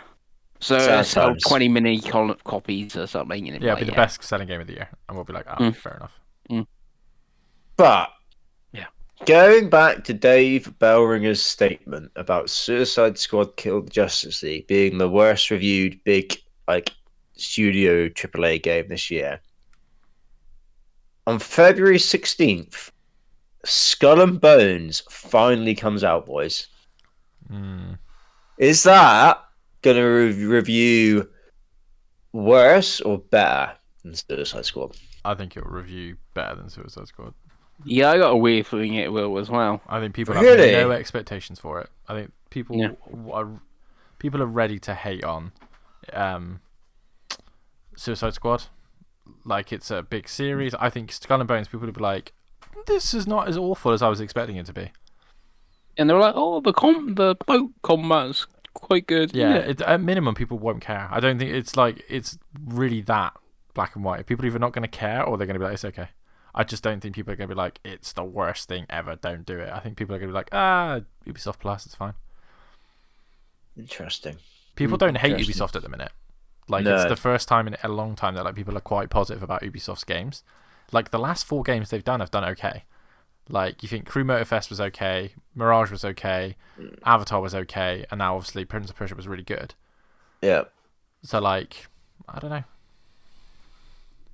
So Sad sell times. 20 mini copies or something. And Yeah, it'll be the best selling game of the year, and we'll be like, "Oh, fair enough." But Yeah. going back to Dave Bellringer's statement about Suicide Squad Killed Justice League being the worst reviewed big studio AAA game this year. On February 16th, Skull and Bones finally comes out, boys. Is that going to review worse or better than Suicide Squad? I think it'll review better than Suicide Squad. Yeah, I got a weird feeling it will as well. I think people Really? have no expectations for it. I think people are ready to hate on Suicide Squad. Like it's a big series. I think Skull and Bones, people would be like, "This is not as awful as I was expecting it to be." And they were like, "Oh, the boat combat's quite good." Yeah, at minimum, people won't care. I don't think it's really that black and white. People are either not going to care or they're going to be like, "It's okay." I just don't think people are going to be like, "It's the worst thing ever. Don't do it." I think people are going to be like, Ubisoft Plus, it's fine. Interesting. People don't hate Interesting. Ubisoft at the minute. Like No. it's the first time in a long time that like people are quite positive about Ubisoft's games. Like the last 4 games they've done have done okay. Like you think Crew Motorfest was okay, Mirage was okay, Avatar was okay, and now obviously Prince of Persia was really good. Yeah. So like, I don't know.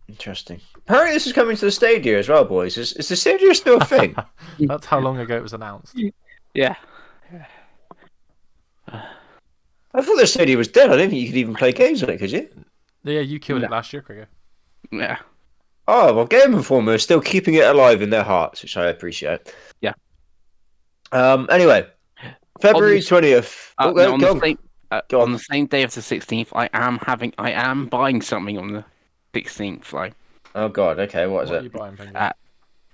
Interesting. Apparently, this is coming to the Stadia as well, boys. Is the Stadia still a thing? That's how long ago it was announced. Yeah. I thought the Stadia was dead. I didn't think you could even play games on it, could you? Yeah, you killed it last year, Krieger. Yeah. Oh, well, Game Informer is still keeping it alive in their hearts, which I appreciate. Yeah. Anyway, February 20th. No, on, go the on. same, Go on. on the same day of the 16th, I am buying something on the 16th. Like Oh, God. Okay, what is What are you it? buying, Penguin?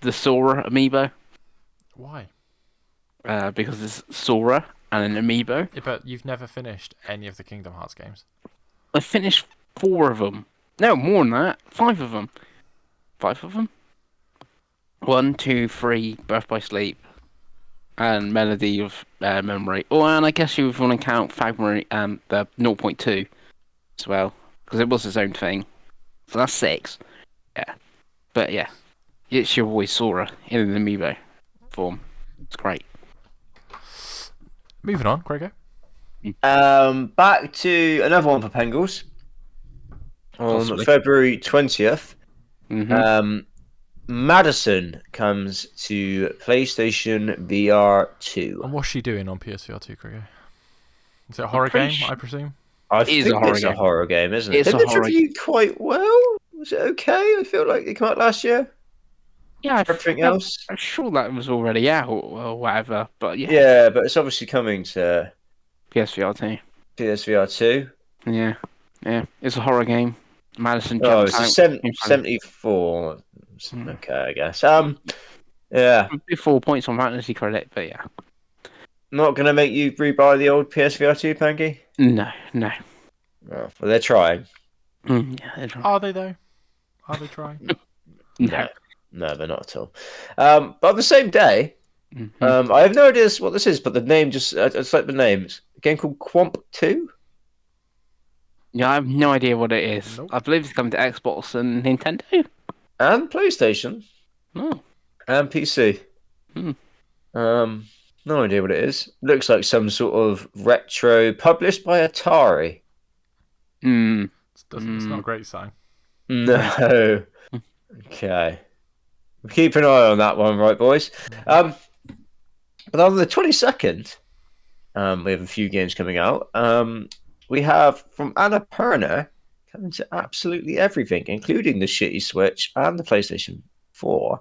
the Sora amiibo, Why? because it's Sora and an amiibo. Yeah, but you've never finished any of the Kingdom Hearts games. I finished 4 of them. No, more than that. 5 of them. 5 of them. 1, 2, 3, Birth by Sleep, and Melody of Memory. Oh, and I guess you would want to count Fragment and the 0.2 as well, because it was its own thing. So that's 6. Yeah. But yeah, it's your boy Sora in an amiibo form. It's great. Moving on, Gregor. Back to another one for Pengals. On Possibly. February 20th, Mhm. Madison comes to PlayStation VR 2. And what's she doing on PSVR 2, Gregor? Is it a horror pretty game, su- I presume? I It is think a horror it's a game. horror game, isn't it? It's a Didn't it horror review quite well? Was it okay? I feel like it came out last year. Yeah, Everything else? I'm sure that was already out or whatever. But yeah, Yeah, but it's obviously coming to PSVR 2. PSVR 2. Yeah, yeah. It's a horror game. Madison Oh, jumps it's a out. 74. Mm. Okay, I guess. Yeah. 4 points on fantasy credit, but yeah. Not going to make you rebuy the old PSVR 2, Panky? No. Oh, well, they're trying. Yeah, they're right. Are they, though? Are they trying? No. No, they're not at all. But on the same day, Mhm. I have no idea what this is, but the name it's like the name. It's a game called Quomp 2? Yeah, I have no idea what it is. Nope. I believe it's coming to Xbox and Nintendo. And PlayStation. Oh. And PC. Hmm. No idea what it is. Looks like some sort of retro published by Atari. Hmm. It's not a great sign. No. Okay. Keep an eye on that one, right, boys? But on the 22nd, we have a few games coming out. We have from Annapurna coming to absolutely everything, including the shitty Switch and the PlayStation 4.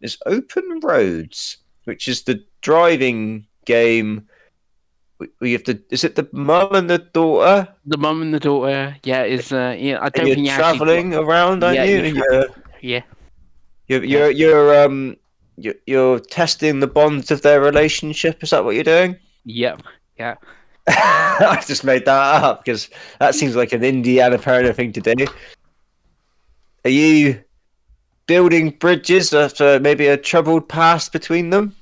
Is Open Roads, which is the driving game. We have to. Is it the mum and the daughter? The mum and the daughter. Yeah, is yeah. I don't And think you're you actually. traveling around, aren't Yeah, you? Yeah. You're testing the bonds of their relationship. Is that what you're doing? Yep. Yeah. I just made that up because that seems like an Indiana Parent thing to do. Are you building bridges after maybe a troubled past between them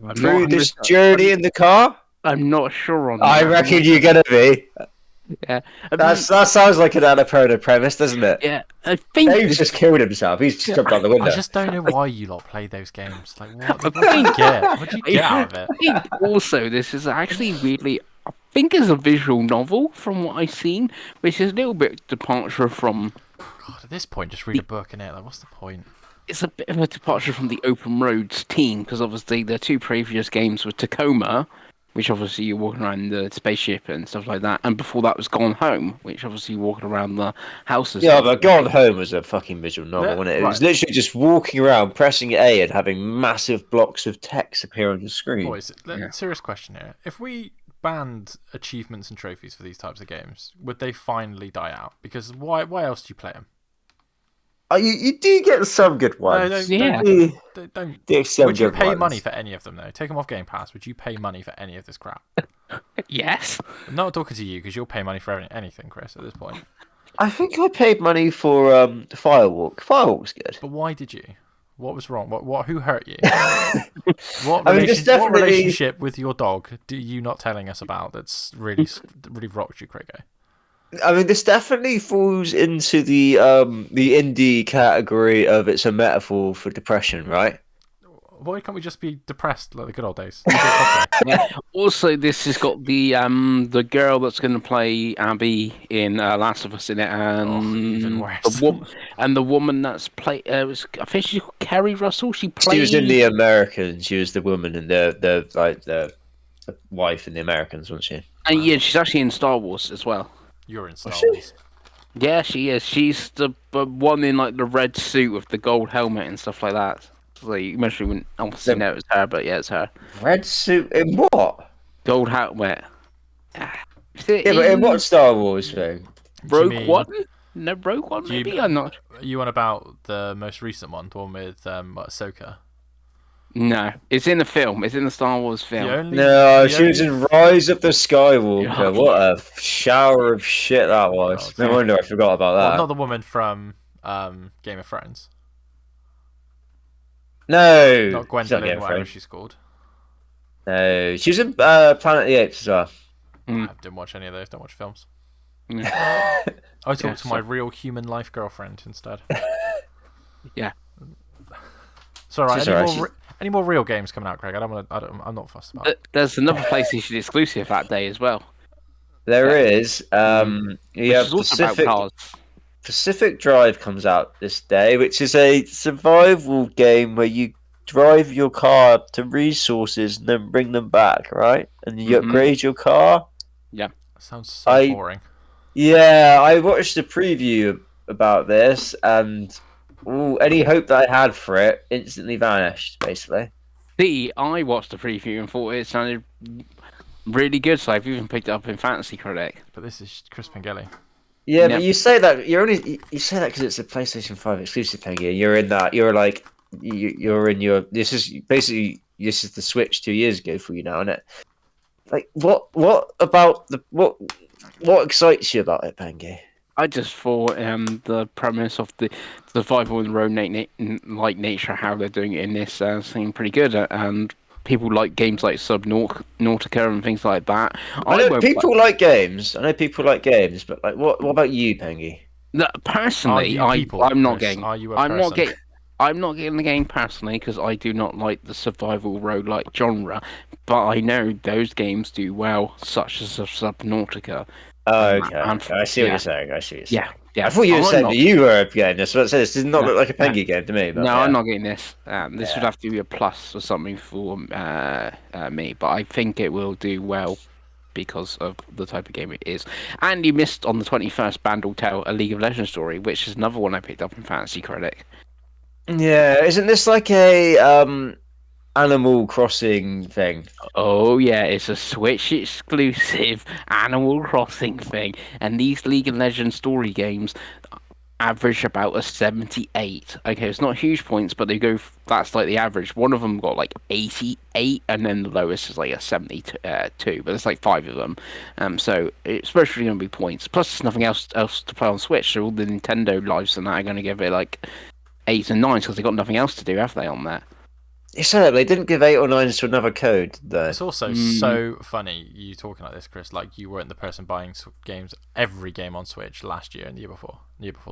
I'm through not this 100% journey in the car? I'm not sure on I that. reckon you're gonna be. Yeah. That sounds like an Annapurna premise, doesn't it? Yeah. I think Dave's just killed himself. He's just jumped out the window. I just don't know why you lot play those games. Like, what do you get? What do you get out of it? I think also this is actually really. I think it's a visual novel from what I've seen, which is a little bit departure from. God, at this point, just read a book in it. Like, what's the point? It's a bit of a departure from the Open Roads team because obviously the two previous games were Tacoma, which obviously you're walking around the spaceship and stuff like that, and before that was Gone Home, which obviously you're walking around the houses. Yeah, but Gone Home was a fucking visual novel, Yeah, wasn't it? It was right. literally just walking around, pressing A, and having massive blocks of text appear on the screen. Boys, serious question here. If we banned achievements and trophies for these types of games, would they finally die out? Because why else do you play them? You do get some good ones. Yeah. Don't. Get some Would you good pay ones. money for any of them, though? Take them off Game Pass. Would you pay money for any of this crap? Yes. I'm not talking to you, because you'll pay money for anything, Chris, at this point. I think I paid money for Firewalk. Firewalk's good. But why did you? What was wrong? Who hurt you? I What mean, there's what definitely- relationship with your dog do you not telling us about that's really rocked you, Craigo? I mean, this definitely falls into the indie category of it's a metaphor for depression, right? Why can't we just be depressed like the good old days? Do it properly. Yeah. Also, this has got the girl that's going to play Abby in Last of Us in it, and even worse. the woman that's I think she's called Kerry Russell. She played. She was in The Americans. She was the woman and the wife in The Americans, wasn't she? And yeah, she's actually in Star Wars as well. You're in Star she? Wars. Yeah, she is. She's the one in like the red suit with the gold helmet and stuff like that. So you mostly wouldn't obviously know it was her, but yeah, it's her. Red suit in what? Gold helmet. Yeah, but in what Star Wars thing? Do you Rogue mean- One? No, Rogue One. Do you- Maybe I'm not. Are you on about the most recent one, the one with Ahsoka? No, it's in the film. It's in the Star Wars film. The only, No, the she was only- in Rise of the Skywalker. Oh, What a shower of shit that was. God. No wonder I forgot about Well, that. not the woman from Game of Thrones. No, Not she's Gwendolyn, Game of whatever Thrones. she's called. No, she was in Planet of the Apes as well. I didn't watch any of those. Don't watch films. Yeah. I talk Yeah, to my real human life girlfriend instead. Yeah. It's alright. She's alright, Any more real games coming out, Craig? I'm not fussed about it. There's another PlayStation exclusive that day as well. There is. Which Yeah, is also about cars. Pacific Drive comes out this day, which is a survival game where you drive your car to resources and then bring them back, right? And you upgrade your car. Yeah. Sounds so boring. Yeah, I watched a preview about this, and any hope that I had for it instantly vanished, basically. See, I watched the preview and thought it sounded really good, so I've even picked it up in Fantasy Critic. But this is Chris Pengelly. Yeah, but you say that you say that because it's a PlayStation 5 exclusive thing. You're in that. You're like you're in your. This is the Switch 2 years ago for you now, isn't it? Like what about what excites you about it, Pengy? I just thought the premise of the survival in the road like nature, how they're doing it in this, seemed pretty good, and people like games like Subnautica and things like that. I know people like games. But like, what about you, Pengy? Personally, Are you people, I'm not Chris? getting. Are you a I'm not person? getting. I'm not getting the game personally because I do not like the survival roguelike genre, but I know those games do well, such as Subnautica. Oh, okay. I see what you're saying. Yeah. I thought you were saying not, that you were getting this. But this does not No, look like a Pengy game to me. But no, yeah. I'm not getting this. This would have to be a plus or something for me, but I think it will do well because of the type of game it is. And you missed on the 21st Bandle Tale, a League of Legends story, which is another one I picked up in Fantasy Critic. Yeah, isn't this like a Animal Crossing thing? Oh yeah, it's a Switch exclusive Animal Crossing thing, and these League of Legends story games average about a 78. Okay, it's not huge points, but they go. That's like the average. One of them got like 88, and then the lowest is like a 72. But there's like 5 of them. So it's especially going to be points. Plus, there's nothing else to play on Switch. So all the Nintendo lives and that are going to give it like 8s and 9s because they've got nothing else to do, have they, on that? You said that they didn't give 8 or 9s to another code, though. It's also so funny you talking like this, Chris. Like you weren't the person buying games, every game on Switch last year and the year before.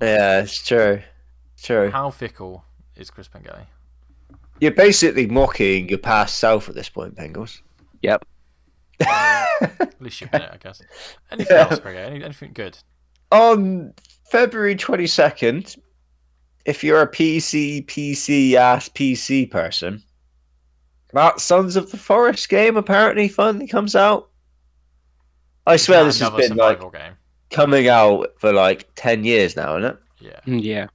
Yeah, it's true. How fickle is Chris Pengelly? You're basically mocking your past self at this point, Pengles. Yep. At least you've been it, I guess. Anything else, Greg? Anything good? On February 22nd, if you're a PC person, that Sons of the Forest game apparently finally comes out. I swear this has been like coming out for like 10 years now, isn't it? Yeah.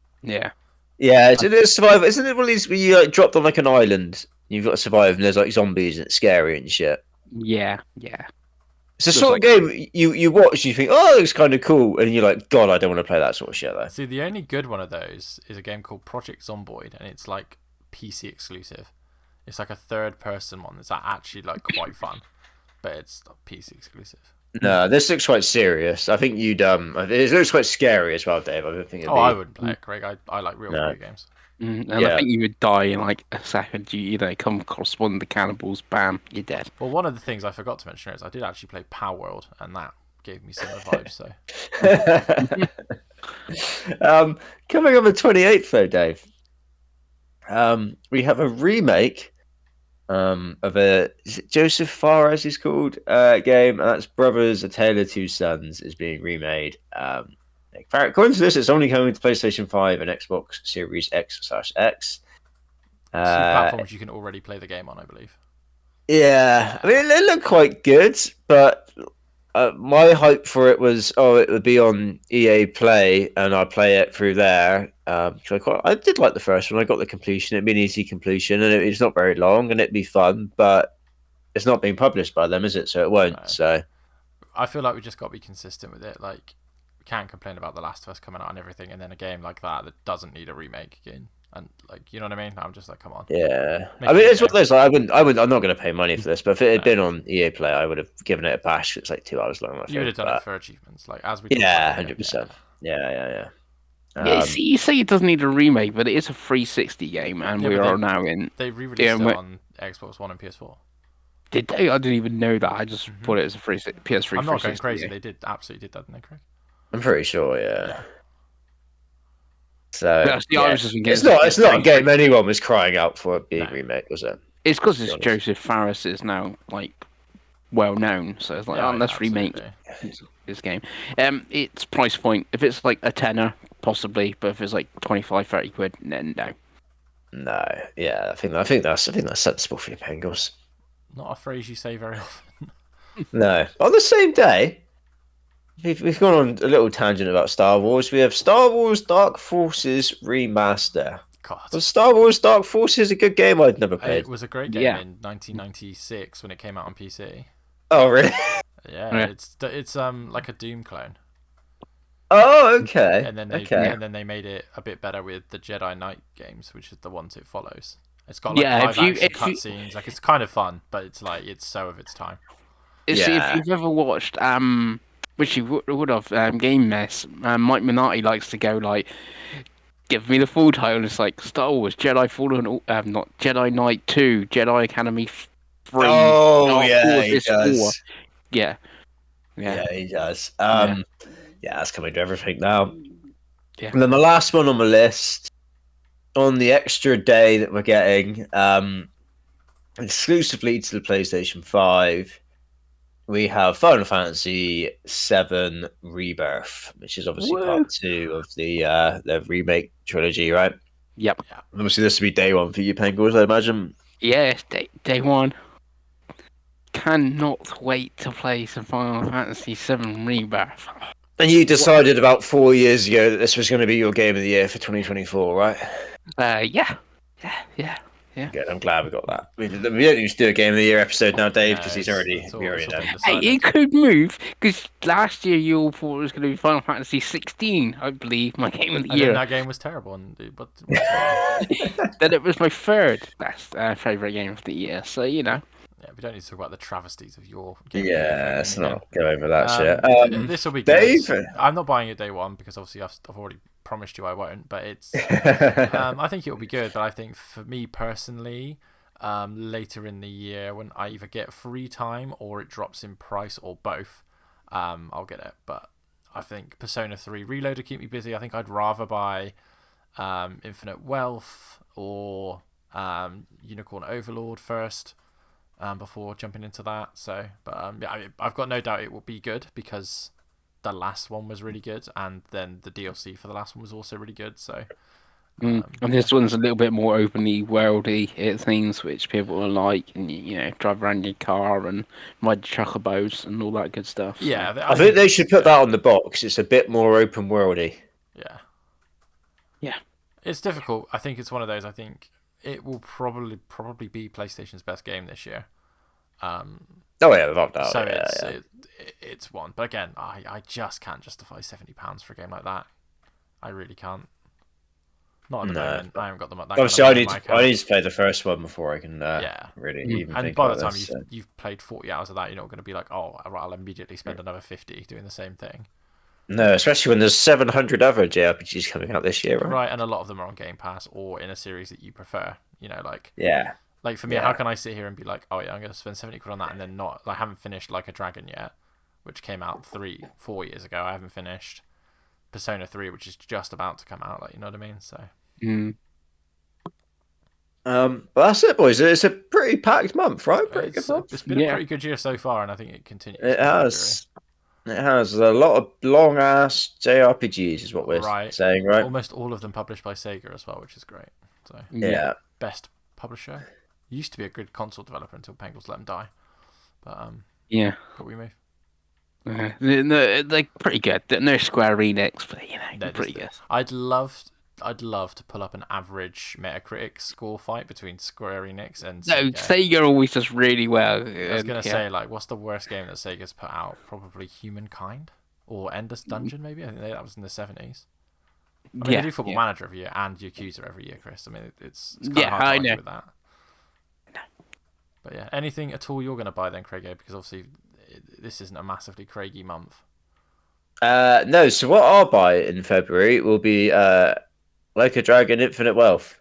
Isn't it survival? Isn't it one of these where you like dropped on like an island, you've got to survive, and there's like zombies and it's scary and shit? Yeah. It's the sort of game you watch, you think, oh, it looks kind of cool, and you're like, God, I don't want to play that sort of shit though. See, the only good one of those is a game called Project Zomboid, and it's like PC exclusive. It's like a third-person one that's actually like quite fun, but it's PC exclusive. No, this looks quite serious. I think you'd it looks quite scary as well, Dave. I don't think. I wouldn't play it, Craig. I like real video games. I think you would die in like a second. You come across one of the cannibals, bam, you're dead. Well, one of the things I forgot to mention is I did actually play Power World, and that gave me similar vibes. So, coming on the 28th, though, Dave, we have a remake of is it Joseph Fares he's called game, and that's Brothers: A Tale of Two Sons is being remade. According to this, it's only coming to PlayStation 5 and Xbox Series X/X. platforms you can already play the game on, I believe. Yeah, I mean, it looked quite good, but my hype for it was, it would be on EA Play, and I'd play it through there. I did like the first one. I got the completion. It'd be an easy completion, and it's not very long, and it'd be fun, but it's not being published by them, is it? So it won't. No. So I feel like we just got to be consistent with it. Like, we can't complain about The Last of Us coming out and everything, and then a game like that doesn't need a remake again. And like, you know what I mean? I'm just like, come on. Yeah. I mean, it's what there's like. I'm not going to pay money for this, but if it had been on EA Play, I would have given it a bash. It's like 2 hours long. You would have done it for achievements, like as we. 100%. Yeah. You say it doesn't need a remake, but it is a 360 game, and we are now in. They re-released it on Xbox One and PS4. Did they? I didn't even know that. I just thought it was a PS3. I'm not going crazy. They absolutely did that, didn't they, Craig? I'm pretty sure. Yeah. So Well, see, I was just thinking it's not a game anyone was crying out for it being remade, was it? It's because To be it's honest. Joseph Fares is now like well known, so it's like, Yeah, oh, let's remake absolutely. this game. Its price point, if it's like a tenner, possibly, but if it's like 25, 30 quid, then no. No, yeah, I think that's sensible for your Bengals. Not a phrase you say very often. No, on the same day, we've gone on a little tangent about Star Wars. We have Star Wars Dark Forces remaster. God. Was Star Wars Dark Forces a good game? I'd never played. It was a great game in 1996 when it came out on PC. Oh, really? Yeah, it's like a Doom clone. Oh, okay. And then they made it a bit better with the Jedi Knight games, which is the ones it follows. It's got like live action cutscenes. Like it's kind of fun, but it's like it's so of its time. See, if you've ever watched which you would have Game Mess, Mike Minardi likes to go like, give me the full title. It's like Star Wars Jedi Fallen, not Jedi Knight 2, Jedi Academy 3. Oh, yeah, he does. 4. Yeah, he does. Yeah, that's coming to everything now. Yeah. And then the last one on the list, on the extra day that we're getting, exclusively to the PlayStation 5, we have Final Fantasy VII Rebirth, which is obviously part 2 of the remake trilogy, right? Yep. Obviously, this will be day one for you, Penguins, I imagine. Yes, day one. Cannot wait to play some Final Fantasy VII Rebirth. And you decided about 4 years ago that this was going to be your game of the year for 2024, right? Yeah. Good, I'm glad we got that. We don't need to do a game of the year episode now, Dave, because we already know. Hey, it could move, because last year you all thought it was going to be Final Fantasy 16, I believe, my game of the year. And that game was terrible, but then it was my third best favourite game of the year, so you know. Yeah, we don't need to talk about the travesties of your game. Yeah, let's not go over that shit. This will be Dave? good. I'm not buying it day one because obviously I've already promised you I won't. But it's, I think it will be good. But I think for me personally, later in the year when I either get free time or it drops in price or both, I'll get it. But I think Persona 3 Reload to keep me busy. I think I'd rather buy Infinite Wealth or Unicorn Overlord first. Before jumping into that, I've got no doubt it will be good because the last one was really good, and then the DLC for the last one was also really good. So, and this one's a little bit more openly worldy, it seems, which people will like, and you know, drive around your car and ride chocobos and all that good stuff. So. Yeah, I think they should put that on the box. It's a bit more open worldy. Yeah, it's difficult. I think it's one of those. I think it will probably be PlayStation's best game this year. Oh yeah, without doubt. So it's one. But again, I just can't justify £70 for a game like that. I really can't. Not at the moment. I haven't got them at that. Obviously, I need to play the first one before I can really even and think by about the time this, you've played 40 hours of that, you're not going to be like, oh, right, I'll immediately spend another 50 doing the same thing. No, especially when there's 700 other JRPGs coming out this year, right? Right, and a lot of them are on Game Pass or in a series that you prefer. You know, like like for me, how can I sit here and be like, oh yeah, I'm going to spend 70 quid on that, and then not like I haven't finished Like a Dragon yet, which came out 3-4 years ago. I haven't finished Persona 3, which is just about to come out. Like, you know what I mean? So. But that's it, boys. It's a pretty packed month, right? Pretty good month. It's been a pretty good year so far, and I think it continues. It has. It has a lot of long ass JRPGs, is what we're saying, right? Almost all of them published by Sega as well, which is great. So best publisher. Used to be a good console developer until Pengals let them die. But but we move. They're pretty good. No Square Enix, but you know, they're pretty good. I'd love to pull up an average Metacritic score fight between Square Enix and Sega. No, Sega always does really well. I was going to say, like, what's the worst game that Sega's put out? Probably Humankind or Endless Dungeon, maybe? I think that was in the 70s. I mean, they do Football Manager every year and Yakuza every year, Chris. I mean, it's kind of hard to argue with that. But yeah, anything at all you're going to buy then, Craigie? Because obviously this isn't a massively Craigie month. No, so what I'll buy in February will be Like a Dragon Infinite Wealth.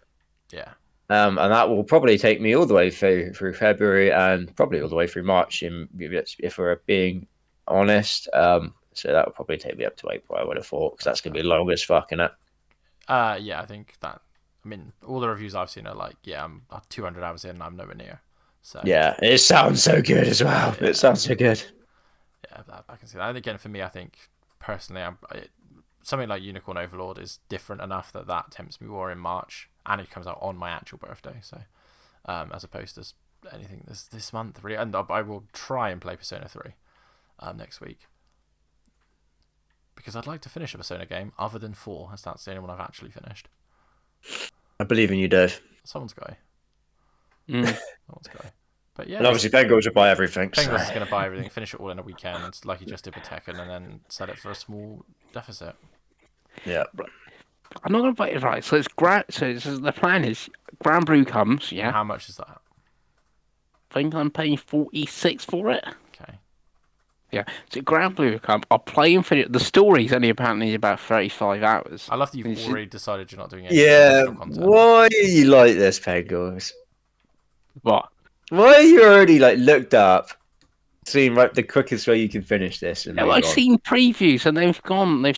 Yeah. And that will probably take me all the way through February and probably all the way through March, if we're being honest. So that will probably take me up to April, I would have thought, because that's going to be long as fuck, innit? Yeah, I think that. I mean, all the reviews I've seen are like, yeah, I'm 200 hours in, and I'm nowhere near. So Yeah, it sounds so good as well. Yeah. It sounds so good. yeah, I can see that. And again, for me, I think personally, something like Unicorn Overlord is different enough that tempts me more in March, and it comes out on my actual birthday. So, as opposed to anything this month, really. And I will try and play Persona 3 next week, because I'd like to finish a Persona game other than 4, as that's the only one I've actually finished. I believe in you, Dave. Someone's got Someone's got But yeah, And obviously, Bengals will buy everything. Penguins So. is going to buy everything, finish it all in a weekend, like he just did with Tekken, and then sell it for a small deficit. Yeah. I'm not gonna buy it right. So it's the plan is Grand Blue comes. Yeah. And how much is that? I think I'm paying 46 for it. Okay. Yeah. So Grand Blue come. I'll play and finish. The story's only apparently about 35 hours. I love that you've It's- already decided you're not doing any Yeah. additional content. Why are you like this, Bengals? What? Why are you already like looked up, seen like the quickest way you can finish this? And No, move I've on? seen previews and they've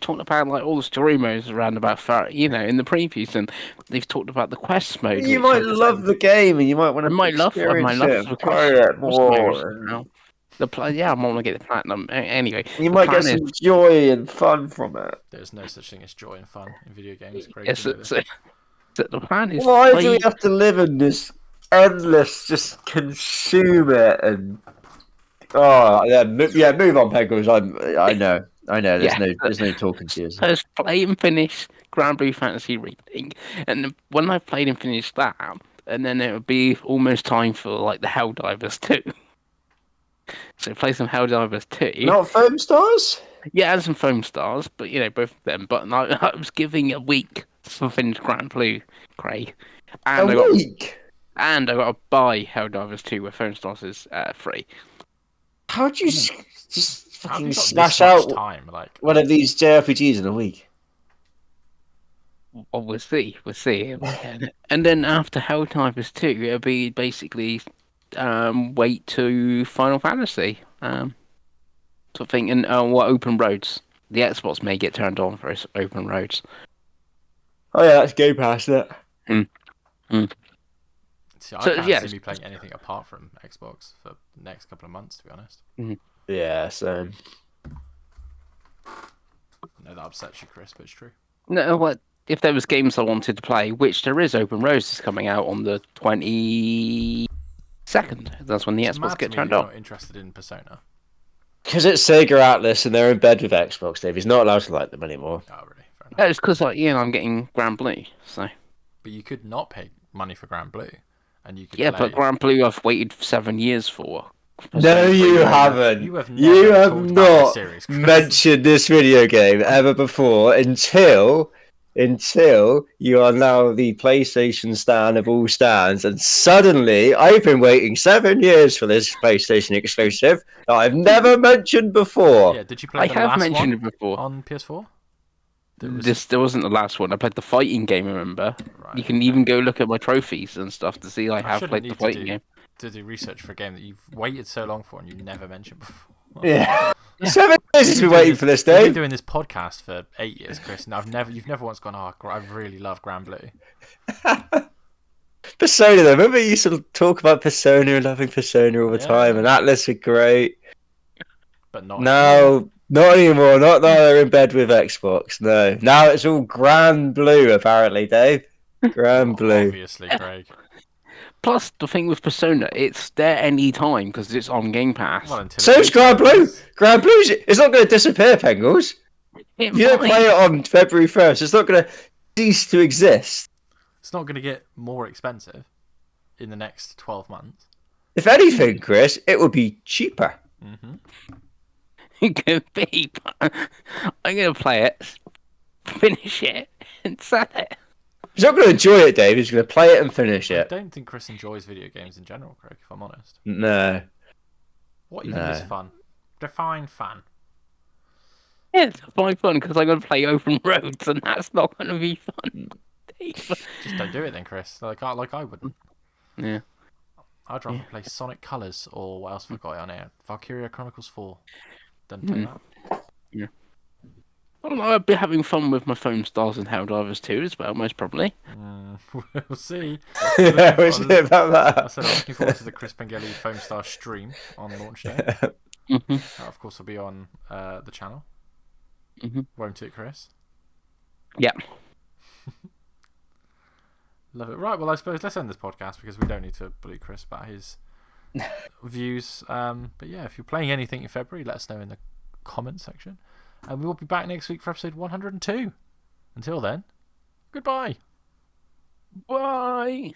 talked about like all the story modes around about 30, in the previews, and they've talked about the quest mode. You which might love the game, and you might want I to might love experience the it, quest, play it quest more. modes. Yeah, I'm gonna get the platinum. Anyway, You the might get plan some joy and fun from it. There's no such thing as joy and fun in video games. Craig, Yes, you know this. so the plan is Why play. do we have to live in this endless, just consume it and move on, Pegos. I know. Yeah. There's no talking to you. First, play and finish Grand Blue Fantasy Reading, and when I played and finished that, and then it would be almost time for like the Helldivers 2. So play some Helldivers 2. Not foam stars. Yeah, and some Foam Stars, but both of them. But I was giving a week to finish Grand Blue, Craig, and A week. I got to buy Helldivers 2 where Foam Stars is free. How'd you just How have fucking you got smash this much out time? Like, one of these JRPGs in a week? Well, we'll see. And then after Helldivers 2, it'll be basically wait to Final Fantasy. Sort of thing. And what open roads? The Xbox may get turned on for open roads. Oh yeah, that's Game Pass, isn't it? see, I So, can't yeah, see me playing anything apart from Xbox for the next couple of months, to be honest. Yeah, so I know that upsets you, Chris, but it's true. No, what if there was games I wanted to play, which there is. Open Roads is coming out on the 22nd. That's when the It's Xbox mad to get me turned that you're on. not interested in Persona. because it's Sega Atlas and they're in bed with Xbox, Dave. He's not allowed to like them anymore. Oh, really? Fair enough. Yeah, it's because I'm getting Grand Blue. So But you could not pay money for Grand Blue, and you could yeah, play... but Grand Blue I've waited 7 years for. No, you haven't. You have You never have talked about not this series, Chris. mentioned this video game ever before until you are now the PlayStation stan of all stans, and suddenly I've been waiting 7 years for this PlayStation exclusive that I've never mentioned before. Yeah, did you play I the have last mentioned one it before. on PS4? There wasn't the last one. I played the fighting game. Remember? Right, You can okay. even go look at my trophies and stuff to see I I have shouldn't played the need fighting game. to do research for a game that you've waited so long for and you never mentioned before. Yeah. 7 years he's been waiting for this, We've been Dave. doing this podcast for 8 years, Chris, and you've never once gone, oh, I really love Grand Blue. Persona, though. Remember you used to talk about Persona and loving Persona all the Yeah. time, and Atlas were great. But not No, not anymore. Not now they're in bed with Xbox. No. Now it's all Grand Blue, apparently, Dave. Grand Blue. Obviously, Craig. Plus, the thing with Persona, it's there any time because it's on Game Pass. Well, until So it is Grand Blue. releases. Grand Blue's. It's not going to disappear, Pengles. It If you don't might. play it on February 1st, it's not going to cease to exist. It's not going to get more expensive in the next 12 months. If anything, Chris, it would be cheaper. Mm-hmm. It could be, but I'm gonna play it, finish it, and sell it. He's not going to enjoy it, Dave. He's going to play it and finish I it. don't think Chris enjoys video games in general, Craig, if I'm honest. No. What you think is No. fun? Define fun. Yeah, it's quite fun because I'm gonna play open roads, and that's not gonna be fun. Just don't do it then, Chris. Like I wouldn't. Yeah. I'd rather play Sonic Colors or what else have I got on here? Valkyria Chronicles 4. Than play that. Well, I'll be having fun with my Foam Stars and Helldivers too, as well, most probably. We'll see. What's it about I that? said I'm looking forward to the Chris Pengelly Foam Star stream on launch day. Hmm. That, of course, will be on the channel. Hmm. Won't it, Chris? Yeah. Love it. Right, well, I suppose let's end this podcast because we don't need to bully Chris about his views. But yeah, if you're playing anything in February, let us know in the comments section. And we will be back next week for episode 102. Until then, goodbye. Bye.